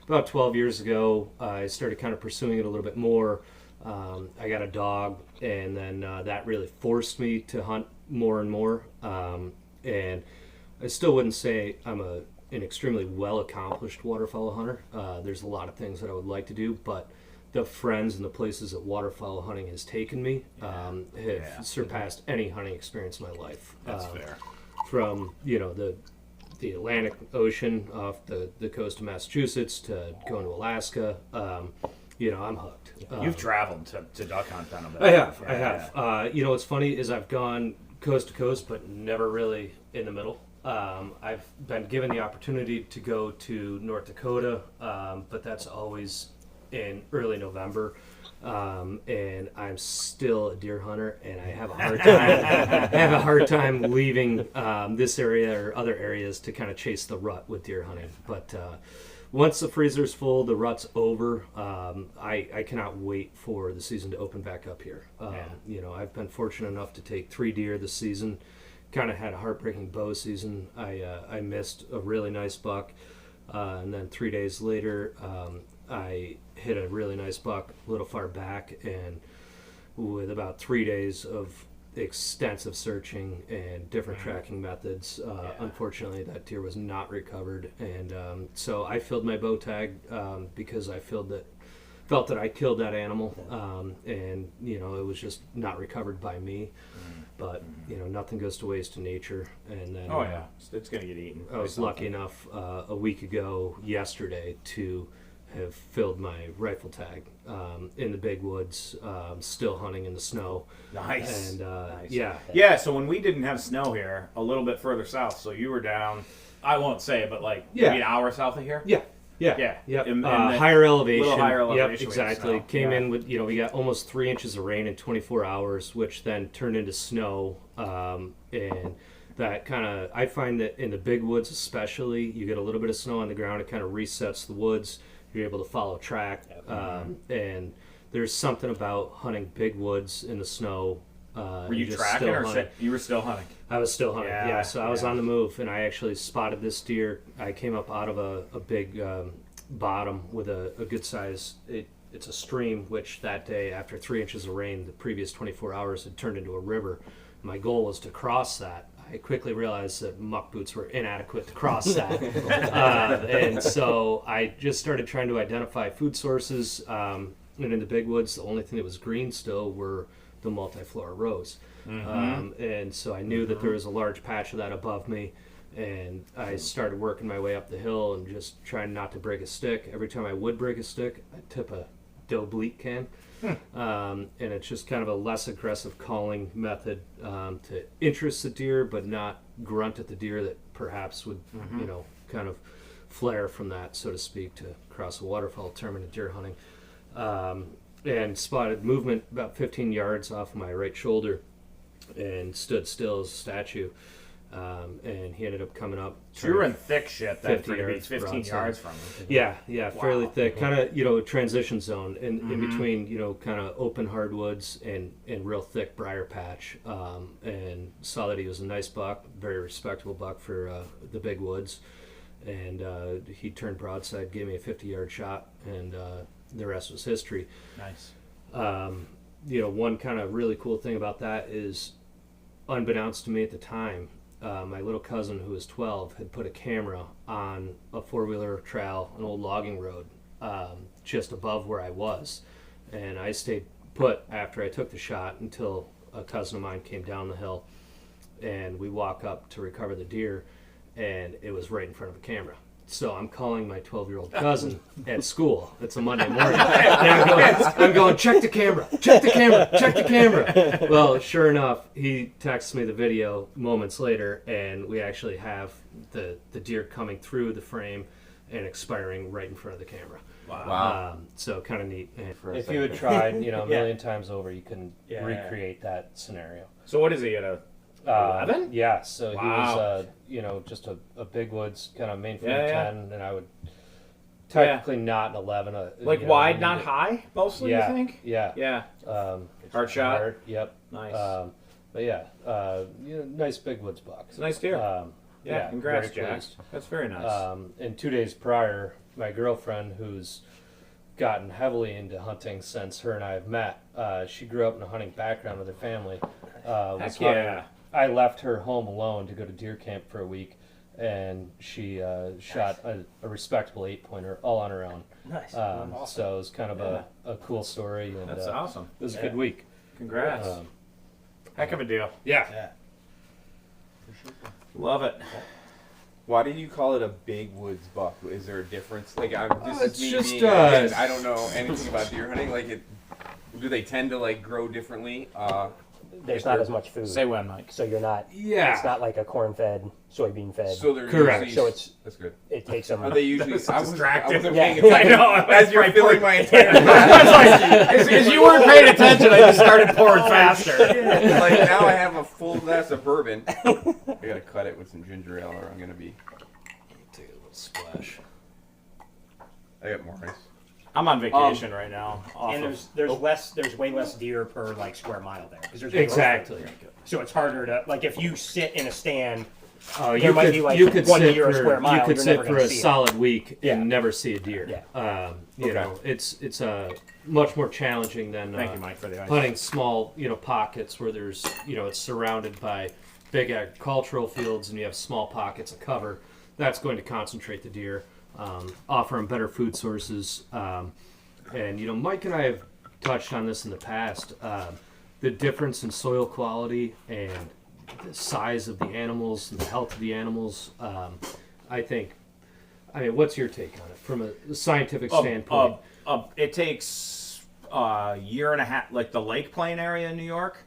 about 12 years ago, I started kind of pursuing it a little bit more. I got a dog, and then that really forced me to hunt more and more. And I still wouldn't say I'm an extremely well-accomplished waterfowl hunter. There's a lot of things that I would like to do, but the friends and the places that waterfowl hunting has taken me have surpassed any hunting experience in my life.
That's fair.
From the Atlantic Ocean off the coast of Massachusetts to going to Alaska, I'm hooked.
You've traveled to duck hunt then a bit.
I have. What's funny is I've gone coast to coast, but never really in the middle. I've been given the opportunity to go to North Dakota, but that's always in early November, and I'm still a deer hunter, and I have a hard time leaving this area or other areas to kind of chase the rut with deer hunting. But once the freezer's full, the rut's over. I cannot wait for the season to open back up here. I've been fortunate enough to take 3 deer this season. Kind of had a heartbreaking bow season. I missed a really nice buck, and then 3 days later, I hit a really nice buck a little far back, and with about 3 days of extensive searching and different tracking methods, unfortunately that deer was not recovered, and so I filled my bow tag because I felt that I killed that animal, and it was just not recovered by me. But nothing goes to waste in nature. And then
it's gonna get eaten.
I was lucky enough a week ago yesterday to have filled my rifle tag in the big woods, still hunting in the snow.
Nice.
And
nice.
Yeah, so when we didn't have snow here, a little bit further south, so you were down, I won't say, but maybe an hour south of here?
Yeah.
In
higher elevation.
Little higher elevation.
Yep, exactly. Came in with, we got almost 3 inches of rain in 24 hours, which then turned into snow. And that kind of, I find that in the big woods especially, you get a little bit of snow on the ground, it kind of resets the woods. You're able to follow track. And there's something about hunting big woods in the snow.
Were you tracking or you were still hunting?
I was still hunting, so I was on the move, and I actually spotted this deer. I came up out of a big bottom with a good size. It's a stream, which that day, after 3 inches of rain, the previous 24 hours had turned into a river. My goal was to cross that. I quickly realized that muck boots were inadequate to cross that. And so I just started trying to identify food sources. And in the big woods, the only thing that was green still were the multiflora rose. And so I knew that there was a large patch of that above me, and I started working my way up the hill and just trying not to break a stick. Every time I would break a stick, I'd tip a doe bleat can. And it's just kind of a less aggressive calling method to interest the deer, but not grunt at the deer that perhaps would, kind of flare from that, so to speak, to cross a waterfowl term into deer hunting. And spotted movement about 15 yards off my right shoulder and stood still as a statue. And he ended up coming up.
So you were in thick shit then 15 yards from him.
Yeah, fairly thick. Kind of, transition zone in between, kind of open hardwoods and real thick briar patch. And saw that he was a nice buck, very respectable buck for the big woods. And he turned broadside, gave me a 50-yard shot, and the rest was history.
Nice.
One kind of really cool thing about that is, unbeknownst to me at the time, my little cousin, who was 12, had put a camera on a four-wheeler trail, an old logging road, just above where I was. And I stayed put after I took the shot until a cousin of mine came down the hill, and we walk up to recover the deer, and it was right in front of the camera. So I'm calling my 12-year-old cousin at school. It's a Monday morning. And I'm going, check the camera. Well, sure enough, he texts me the video moments later, and we actually have the deer coming through the frame and expiring right in front of the camera.
Wow.
So kind of neat.
If you had tried, a million times over, you can recreate that scenario.
So what is he, at a 11?
Yeah, so he
Wow.
was, just a big woods kind of main frame
Yeah,
10, and I would technically not an 11.
Like wide, not high, mostly,
Yeah,
you think?
yeah.
Yeah.
It's
Hard shot?
hard, yep.
Nice.
But yeah, nice big woods buck.
It's a nice deer. Yeah, congrats,
very
Jack.
pleased.
That's very nice.
And 2 days prior, my girlfriend, who's gotten heavily into hunting since her and I have met, she grew up in a hunting background with her family. Was hunting.
yeah.
I left her home alone to go to deer camp for a week, and she shot a respectable 8-pointer all on her own.
Nice.
So it was kind of a cool story. And,
That's awesome.
It was a good week.
Congrats. Heck of a deal.
Yeah.
Love it.
Why did you call it a big woods buck? Is there a difference? Like, this
it's
is me
just,
being a kid. I don't know anything about deer hunting. Like, do they tend to like grow differently?
There's not as much food.
Say when, Mike.
So you're not.
Yeah.
It's not like a corn-fed, soybean-fed.
So they're
Correct.
usually,
So
that's good.
it takes them.
Are they usually? I wasn't paying
Yeah.
attention. As you're filling my entire.
As you weren't paying attention, I just started pouring faster.
Like now I have a full glass of bourbon. I gotta cut it with some ginger ale, or I'm gonna be.
Take a little splash.
I got more ice.
I'm on vacation right now.
And there's way less deer per like square mile there because there's way less
Exactly.
food. So it's harder to like if you sit in a stand.
Oh,
There might be, like,
you could
one
sit
deer a
for
square mile,
you could
you're
sit
never
for
gonna
a
see it.
solid week
Yeah.
and never see a deer.
Yeah.
You know, it's much more challenging than
Thank you, Mike, for the ice.
hunting small pockets where there's it's surrounded by big agricultural fields and you have small pockets of cover. That's going to concentrate the deer, offer them better food sources. And Mike and I have touched on this in the past. The difference in soil quality and the size of the animals and the health of the animals. I mean, what's your take on it from a scientific standpoint?
It takes a year and a half, like the Lake Plain area in New York.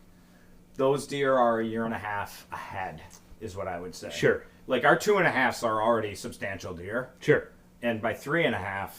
Those deer are a year and a half ahead, is what I would say.
Sure.
Like our 2.5s are already substantial deer,
Sure.
and by 3.5,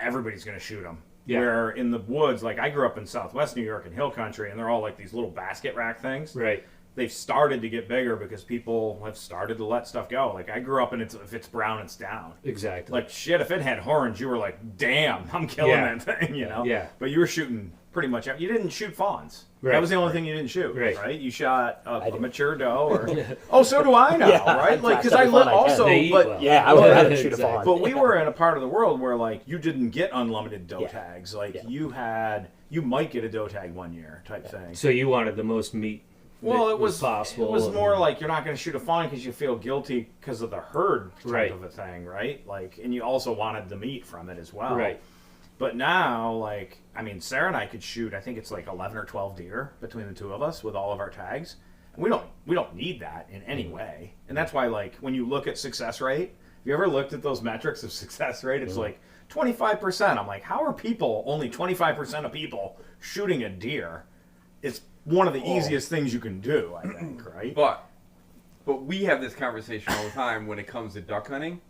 everybody's going to shoot them.
Yeah.
Where in the woods, like I grew up in Southwest New York in hill country, and they're all like these little basket rack things.
Right.
They've started to get bigger because people have started to let stuff go. Like I grew up and if it's brown, it's down.
Exactly.
Like shit, if it had horns, you were like, damn, I'm killing
Yeah.
that thing,
Yeah.
But you were shooting pretty much. You didn't shoot fawns.
Right.
That was the only thing you didn't shoot.
Right.
You shot a mature doe. Or oh, so do I now,
Yeah,
right? Like because
every
I live
fawn I can.
also,
They eat
but
well.
Yeah, I would rather shoot a
Exactly.
fawn.
but we were in a part of the world where like you didn't get unlimited doe
Yeah.
tags. Like
Yeah.
you might get a doe tag one year type thing.
So you wanted the most meat.
Well,
that
it was
possible.
It was
and-
more like you're not going to shoot a fawn because you feel guilty because of the herd type
Right.
of a thing, right? Like, and you also wanted the meat from it as well,
Right.
But now, like, I mean, Sarah and I could shoot. I think it's like 11 or 12 deer between the two of us with all of our tags. And we don't need that in any way, and that's why, like, when you look at success rate, have you ever looked at those metrics of success rate? It's like 25%. I'm like, how are only 25% of people shooting a deer? It's one of the easiest things you can do, I think, right?
But we have this conversation all the time when it comes to duck hunting.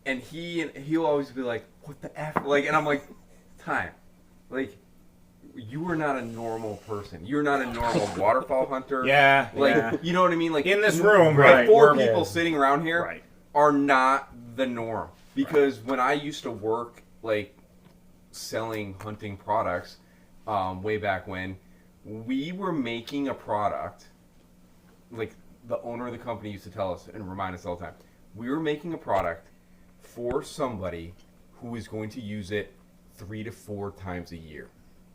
And he'll always be like, "What the f?" Like, and I'm like, "Time, like, you are not a normal person. You're not a normal waterfowl hunter.
Yeah,
like,
yeah.
you know what I mean? Like
In this room,
like,
right,
four
we're-
people sitting around here
Right.
are not the norm. Because when I used to work like selling hunting products, way back when, we were making a product. Like the owner of the company used to tell us and remind us all the time, we were making a product for somebody who is going to use it 3 to 4 times a year,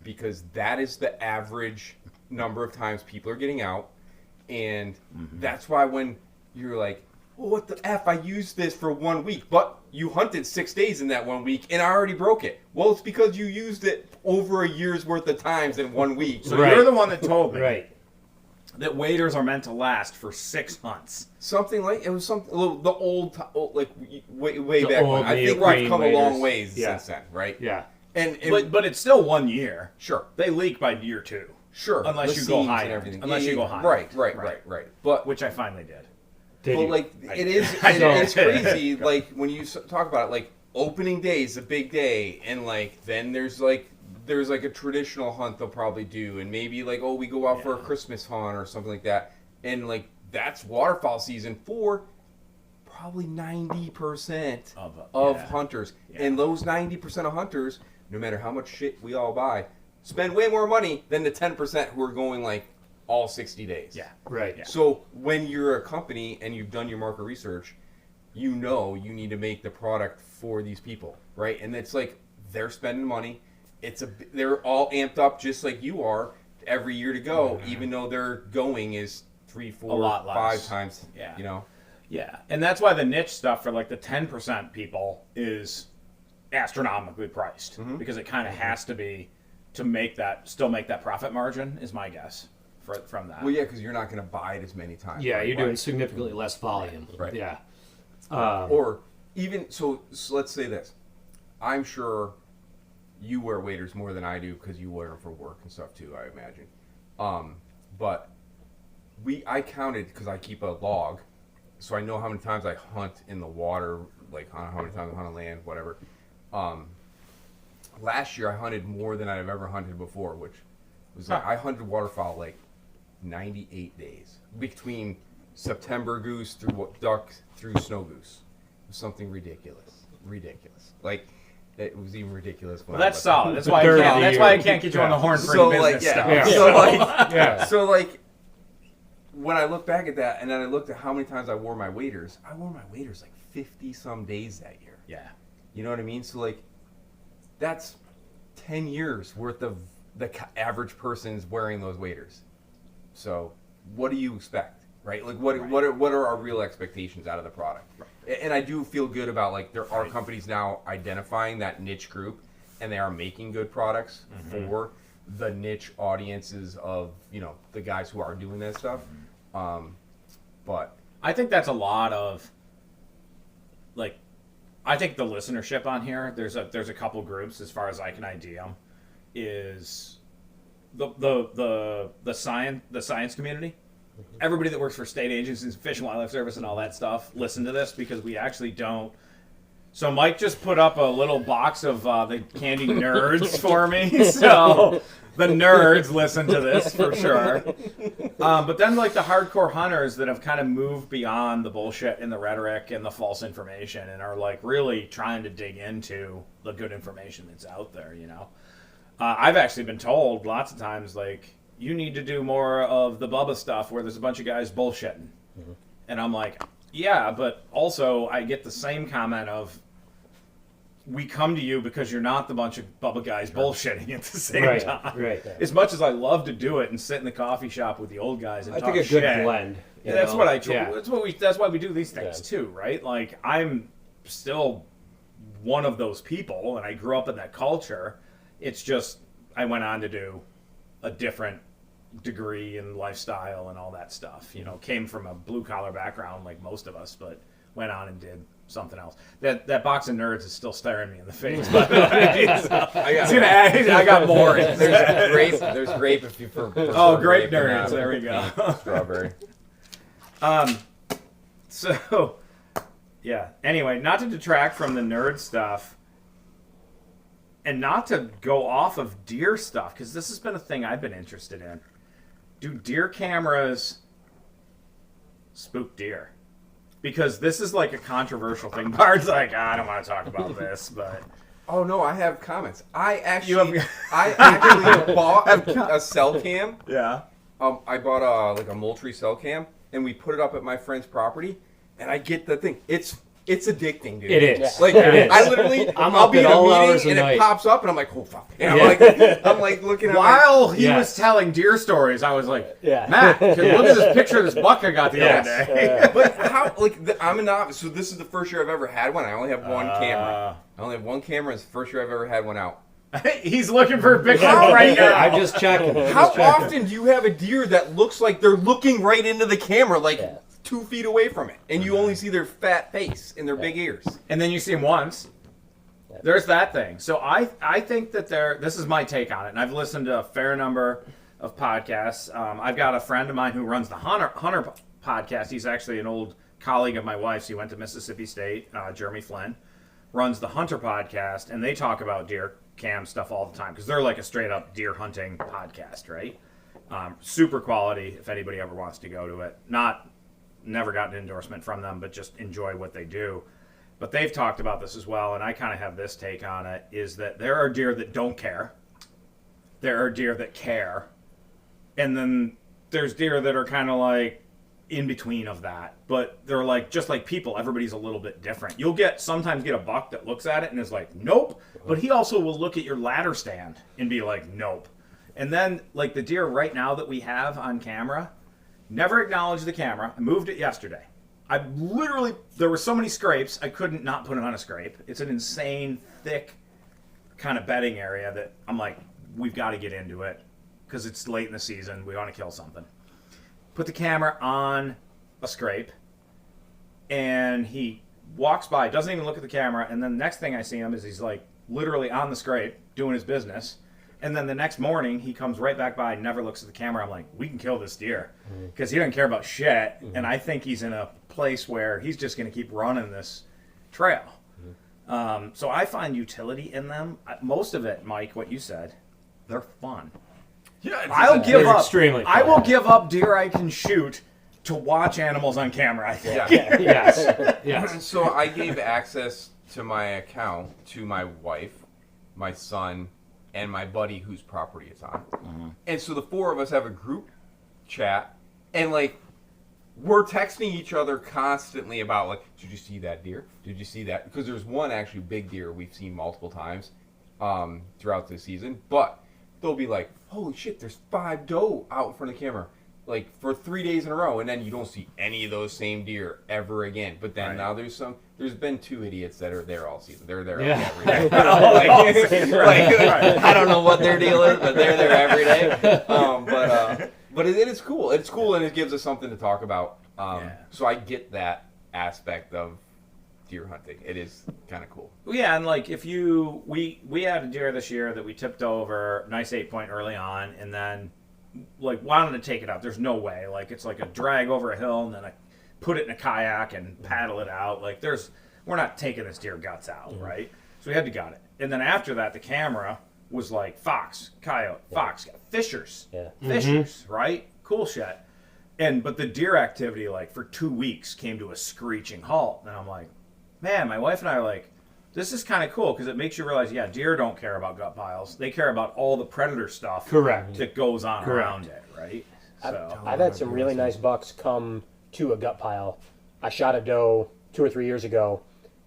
because that is the average number of times people are getting out. And that's why when you're like, well, what the F, I used this for 1 week, but you hunted 6 days in that 1 week and I already broke it. Well, it's because you used it over a year's worth of times in 1 week.
So
Right.
you're the one that told me
Right.
that waders are meant to last for 6 months.
Something like, it was something, the old like way
The
back
old
when. I think
neoprene
we've come a long
waders.
ways
Yeah.
since then, right?
Yeah.
And
But it's still 1 year.
sure.
They leak by year 2.
Sure,
Unless
the
you go
seams
high
and
end.
everything.
Unless you go high
Right.
end.
But
Which I finally did.
Did
but
you?
like it is, it's crazy. Like when you talk about it, like opening day is a big day, and like then there's like there's like a traditional hunt they'll probably do, and maybe like, oh, we go out for a Christmas hunt or something like that, and like that's waterfowl season for probably 90% of hunters, and those 90% of hunters, no matter how much shit we all buy, spend way more money than the 10% who are going like all 60 days.
Yeah,
Right.
Yeah.
So when you're a company and you've done your market research, you know you need to make the product for these people, right? And it's like they're spending money. They're all amped up just like you are every year to go, even though their going is 3, 4, 5 times.
Yeah.
You know.
Yeah, and that's why the niche stuff for like the 10% people is astronomically priced because it kind of has to be to still make that profit margin is my guess from that.
Well, yeah, because you're not going to buy it as many times.
Yeah,
right?
you're doing significantly less volume.
Right.
Yeah.
Or even so let's say this. I'm sure you wear waders more than I do because you wear them for work and stuff too, I imagine. But I counted because I keep a log, so I know how many times I hunt in the water, like how many times I hunt on land, whatever. Last year I hunted more than I've ever hunted before, which was like I hunted waterfowl like 98 days between September goose through duck through snow goose. It was something ridiculous. Like it was even ridiculous.
Well, that's solid. That's why I can't get you on the horn for any business stuff.
So like when I look back at that and then I looked at how many times I wore my waders like 50 some days that year.
Yeah.
You know what I mean? So like that's 10 years worth of the average person's wearing those waders. So what do you expect? Right? Like what are our real expectations out of the product? Right. And I do feel good about like there are companies now identifying that niche group and they are making good products for the niche audiences of, you know, the guys who are doing that stuff. But
I think that's a lot of like I think the listenership on here, there's a couple groups as far as I can ID them, is the science community. Everybody that works for state agencies, Fish and Wildlife Service, and all that stuff, listen to this because we actually don't. So Mike just put up a little box of the candy nerds for me. So the nerds listen to this for sure. But then like the hardcore hunters that have kind of moved beyond the bullshit and the rhetoric and the false information and are like really trying to dig into the good information that's out there, you know. I've actually been told lots of times like, you need to do more of the Bubba stuff where there's a bunch of guys bullshitting. And I'm like, yeah, but also I get the same comment of, we come to you because you're not the bunch of Bubba guys bullshitting at the same time.
Right.
As much as I love to do it and sit in the coffee shop with the old guys and
I
talk
think a
shit.
good blend.
That's why we do these things too, right? Like I'm still one of those people and I grew up in that culture. It's just I went on to do a different degree and lifestyle and all that stuff. You know, came from a blue collar background like most of us, but went on and did something else. That box of nerds is still staring me in the face. By the way. So I got more.
There's grape if you prefer
grape nerds. There we go.
Strawberry.
So yeah. Anyway, not to detract from the nerd stuff. And not to go off of deer stuff, because this has been a thing I've been interested in. Do deer cameras spook deer? Because this is like a controversial thing. Bard's like, I don't want to talk about this, but...
Oh, no, I have comments. I actually bought a cell cam.
Yeah.
I bought a Moultrie cell cam, and we put it up at my friend's property, and I get the thing. It's addicting, dude.
It is.
Like I literally, I'll be in a meeting and it pops up, and I'm like, oh fuck. And I'm like looking at
while he was telling deer stories, I was like, Matt, look at this picture of this buck I got the other day.
But how? Like I'm a novice, so this is the first year I've ever had one. I only have one camera. I only have one camera. It's the first year I've ever had one out.
He's looking for a picture right now.
I'm just checking.
How often do you have a deer that looks like they're looking right into the camera, like 2 feet away from it, and you only see their fat face and their big ears?
And then you see them once. There's that thing. So I think that this is my take on it, and I've listened to a fair number of podcasts. I've got a friend of mine who runs the Hunter podcast. He's actually an old colleague of my wife's. He went to Mississippi State, Jeremy Flynn. Runs the Hunter podcast, and they talk about deer cam stuff all the time because they're like a straight up deer hunting podcast, right? Super quality. If anybody ever wants to go to it, never gotten an endorsement from them, but just enjoy what they do. But they've talked about this as well, and I kind of have this take on it: is that there are deer that don't care, there are deer that care, and then there's deer that are kind of like in between of that, but they're like just like people. Everybody's a little bit different. You'll sometimes get a buck that looks at it and is like, nope, but he also will look at your ladder stand and be like, nope. And then like the deer right now that we have on camera, never acknowledged the camera. I moved it yesterday. There were so many scrapes, I couldn't not put it on a scrape. It's an insane thick kind of bedding area that I'm like, we've got to get into it because it's late in the season. We want to kill something. Put the camera on a scrape, and he walks by, doesn't even look at the camera, and then the next thing I see him is he's like literally on the scrape doing his business, and then the next morning he comes right back by, never looks at the camera. I'm like, we can kill this deer because he doesn't care about shit, and I think he's in a place where he's just going to keep running this trail. So I find utility in them. Most of it, Mike, what you said, they're fun.
Yeah,
I'll give up.
Extremely fun.
I will give up deer I can shoot to watch animals on camera. I think.
Yeah.
Yes.
So I gave access to my account to my wife, my son, and my buddy whose property it's on. And so the four of us have a group chat, and like we're texting each other constantly about like, did you see that deer? Did you see that? Because there's one actually big deer we've seen multiple times throughout the season, but they'll be like, holy shit, there's 5 doe out in front of the camera, like for 3 days in a row, and then you don't see any of those same deer ever again. But then now there's been 2 idiots that are there all season. They're there every day. I don't know what their deal is, but they're there every day. But it is cool. It's cool, and it gives us something to talk about. So I get that aspect of deer hunting. It is kind of cool.
Yeah, and like if we had a deer this year that we tipped over, nice 8-point early on, and then like wanted to take it out. There's no way. Like it's like a drag over a hill, and then I put it in a kayak and paddle it out. Like we're not taking this deer guts out, right? So we had to gut it. And then after that, the camera was like fox, coyote, fox, fishers, right? Cool shit. But the deer activity, like for 2 weeks, came to a screeching halt. And I'm like, man, my wife and I are like, this is kind of cool because it makes you realize, yeah, deer don't care about gut piles. They care about all the predator stuff that goes on around it, right? So
I've had some really nice bucks come to a gut pile. I shot a doe 2 or 3 years ago,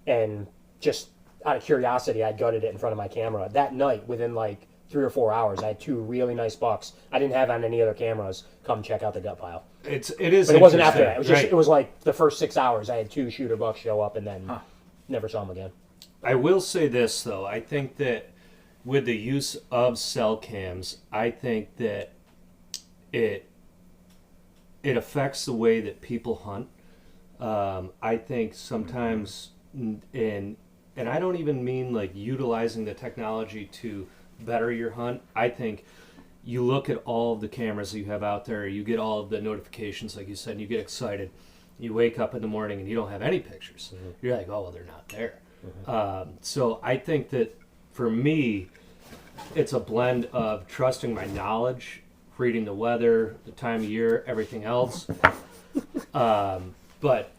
and just out of curiosity, I gutted it in front of my camera. That night, within like 3 or 4 hours, I had 2 really nice bucks. I didn't have on any other cameras come check out the gut pile.
It is.
But it wasn't after that. It was just it was like the first 6 hours. I had 2 shooter bucks show up, and then never saw them again.
I will say this though. I think that with the use of cell cams, I think that it affects the way that people hunt. I think sometimes, and I don't even mean like utilizing the technology to better your hunt. I think you look at all of the cameras that you have out there, you get all of the notifications, like you said, and you get excited. You wake up in the morning and you don't have any pictures. You're like, oh, well, they're not there. So I think that for me, it's a blend of trusting my knowledge, reading the weather, the time of year, everything else, but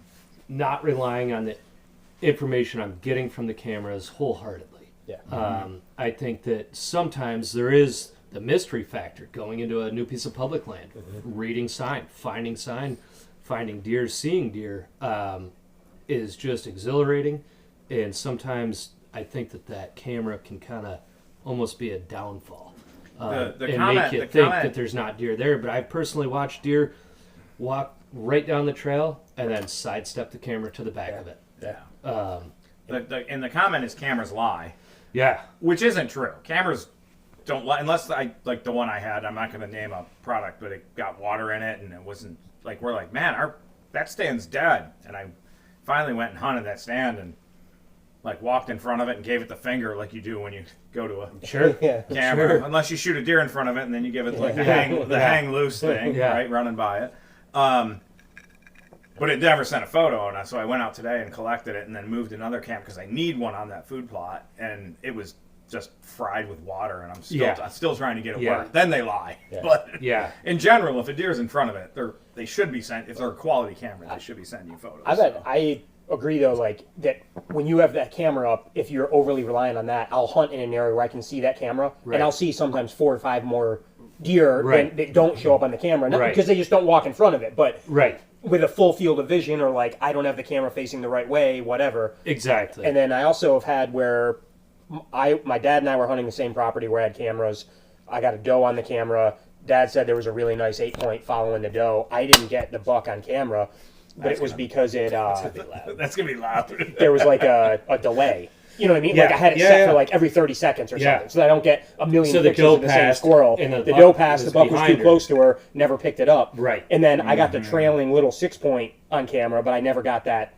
not relying on the information I'm getting from the cameras wholeheartedly. I think that sometimes there is the mystery factor going into a new piece of public land, reading sign, finding deer, seeing deer is just exhilarating. And sometimes I think that camera can kind of almost be a downfall and make you think that there's not deer there. But I've personally watched deer walk right down the trail and then sidestep the camera to the back of it.
And the comment is cameras lie.
Yeah.
Which isn't true. Cameras don't lie. Unless like the one I had, I'm not going to name a product, but it got water in it and it wasn't like, we're like, man, that stand's dead. And I finally went and hunted that stand and like walked in front of it and gave it the finger like you do when you go to a camera. Unless you shoot a deer in front of it and then you give it like the hang loose thing, right, running by it. But it never sent a photo, and so I went out today and collected it and then moved another cam because I need one on that food plot. And it was just fried with water, and I'm still trying to get it
Yeah.
work. Then they lie.
Yeah.
But
Yeah.
in general, if a deer's in front of it, they should be sent. If they're a quality camera, they should be sending you photos.
I agree though, like that when you have that camera up, if you're overly reliant on that, I'll hunt in an area where I can see that camera,
Right.
and I'll see sometimes 4 or 5 more deer
Right.
that don't show up on the camera, not
Right.
because they just don't walk in front of it, but
Right.
with a full field of vision, or like I don't have the camera facing the right way, whatever.
Exactly.
And then I also have had where my dad and I were hunting the same property where I had cameras. I got a doe on the camera. Dad said there was a really nice 8-point following the doe. I didn't get the buck on camera, but it was because it
That's gonna be loud.
there was like a delay. You know what I mean?
Yeah,
Like I had it
yeah,
set
yeah.
for like every 30 seconds or
Yeah.
something, so that I don't get a million
So the
pictures
doe
of the same
passed,
squirrel.
and the
The
buck
doe passed, the
was
buck was too
behind her.
close to her, never picked it up.
Right.
And then I got the trailing little 6-point on camera, but I never got that,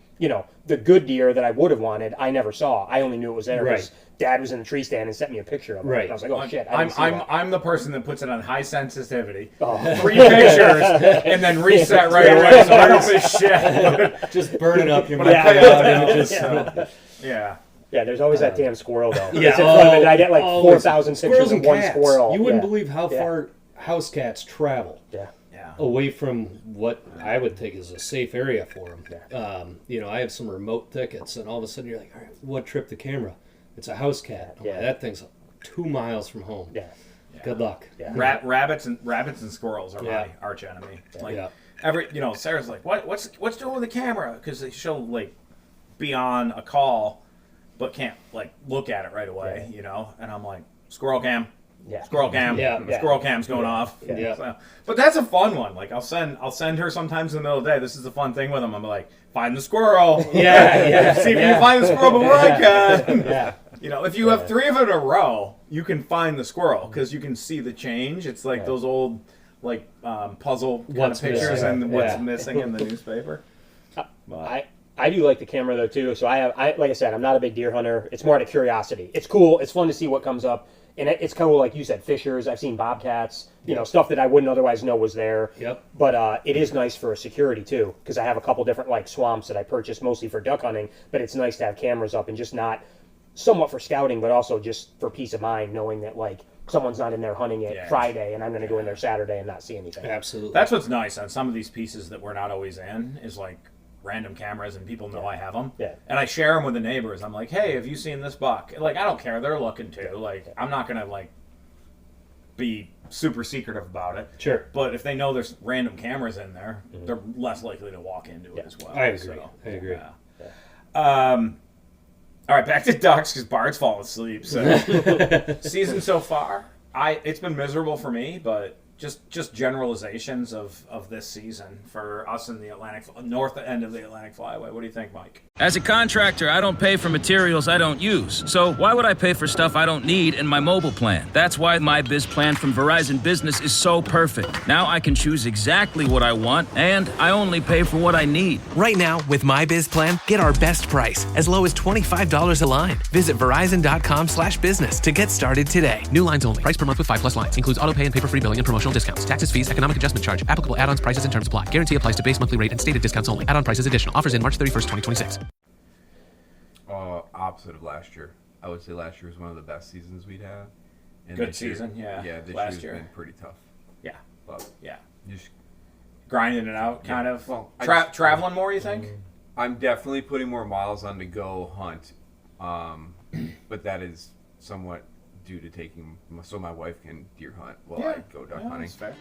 the good deer that I would have wanted, I never saw. I only knew it was there because
Right.
Dad was in the tree stand and sent me a picture of it.
Right.
And I was like, oh shit, I didn't see that.
I'm the person that puts it on high sensitivity,
Oh.
3 pictures, and then reset right away, so I don't miss shit.
Just burning up your
But I
mind.
play out images,
Yeah.
so yeah.
Yeah, there's always that damn squirrel though.
Yeah.
It's in front of it, and I get like
Always.
4,000
Squirrels
pictures of
and
one
cats.
squirrel.
You wouldn't
Yeah.
believe how
Yeah.
far house cats travel
Yeah.
Yeah.
away from what I would think is a safe area for them. I have some remote thickets, and all of a sudden you're like, all right, what tripped the camera? It's a house cat. I'm like,
Yeah.
that thing's 2 miles from home.
Yeah.
Good luck.
Yeah.
Rabbits and squirrels are
Yeah.
my arch enemy. Like
Yeah.
Sarah's like, what's doing with the camera? Because she'll like be on a call, but can't like look at it right away, And I'm like, squirrel cam,
Yeah.
squirrel cam,
Yeah.
squirrel cam's going off.
Yeah.
So, but that's a fun one. Like I'll send her sometimes in the middle of the day. This is the fun thing with them. I'm like, find the squirrel.
Yeah.
See if you can find the squirrel before I can.
Yeah.
If you have 3 of it in a row, you can find the squirrel because you can see the change. It's like those old, puzzle kind
What's
of pictures
missing.
and what's
Yeah.
missing in the newspaper.
I do like the camera though too. So I like I said, I'm not a big deer hunter. It's more out of curiosity. It's cool. It's fun to see what comes up, and it's cool. Like you said, fishers. I've seen bobcats. Stuff that I wouldn't otherwise know was there.
Yep.
But it is nice for security too, because I have a couple different like swamps that I purchased mostly for duck hunting. But it's nice to have cameras up and just not somewhat for scouting, but also just for peace of mind, knowing that like someone's not in there hunting it Friday, and I'm going to go in there Saturday and not see anything.
Absolutely.
That's what's nice on some of these pieces that we're not always in is like random cameras and people know I have them.
Yeah.
And I share them with the neighbors. I'm like, hey, have you seen this buck? Like, I don't care. They're looking too. Like, I'm not going to like be super secretive about it.
Sure.
But if they know there's random cameras in there, they're less likely to walk into it as well.
I agree. I agree.
All right, back to ducks because Bard's falling asleep. So season so far, it's been miserable for me, but just generalizations of this season for us in the north end of the Atlantic Flyway. What do you think, Mike?
As a contractor, I don't pay for materials I don't use. So why would I pay for stuff I don't need in my mobile plan? That's why my Biz plan from Verizon Business is so perfect. Now I can choose exactly what I want, and I only pay for what I need.
Right now, with my Biz plan, get our best price, as low as $25 a line. Visit Verizon.com/business to get started today. New lines only. Price per month with 5+ lines. Includes auto pay and paper-free billing and promotional discounts. Taxes, fees, economic adjustment charge. Applicable add-ons, prices, and terms apply. Guarantee applies to base monthly rate and stated discounts only. Add-on prices additional. Offers in March 31st, 2026.
Opposite of last year. I would say last year was one of the best seasons we'd had. And
Good
this year-
season, yeah.
Yeah, this
Last
year's
year.
been pretty tough.
Yeah,
But
yeah.
just,
Grinding it out, kind of.
Well,
Traveling more, you think?
I'm definitely putting more miles on to go hunt, but that is somewhat due to taking so my wife can deer hunt while I go duck hunting.
That's fair.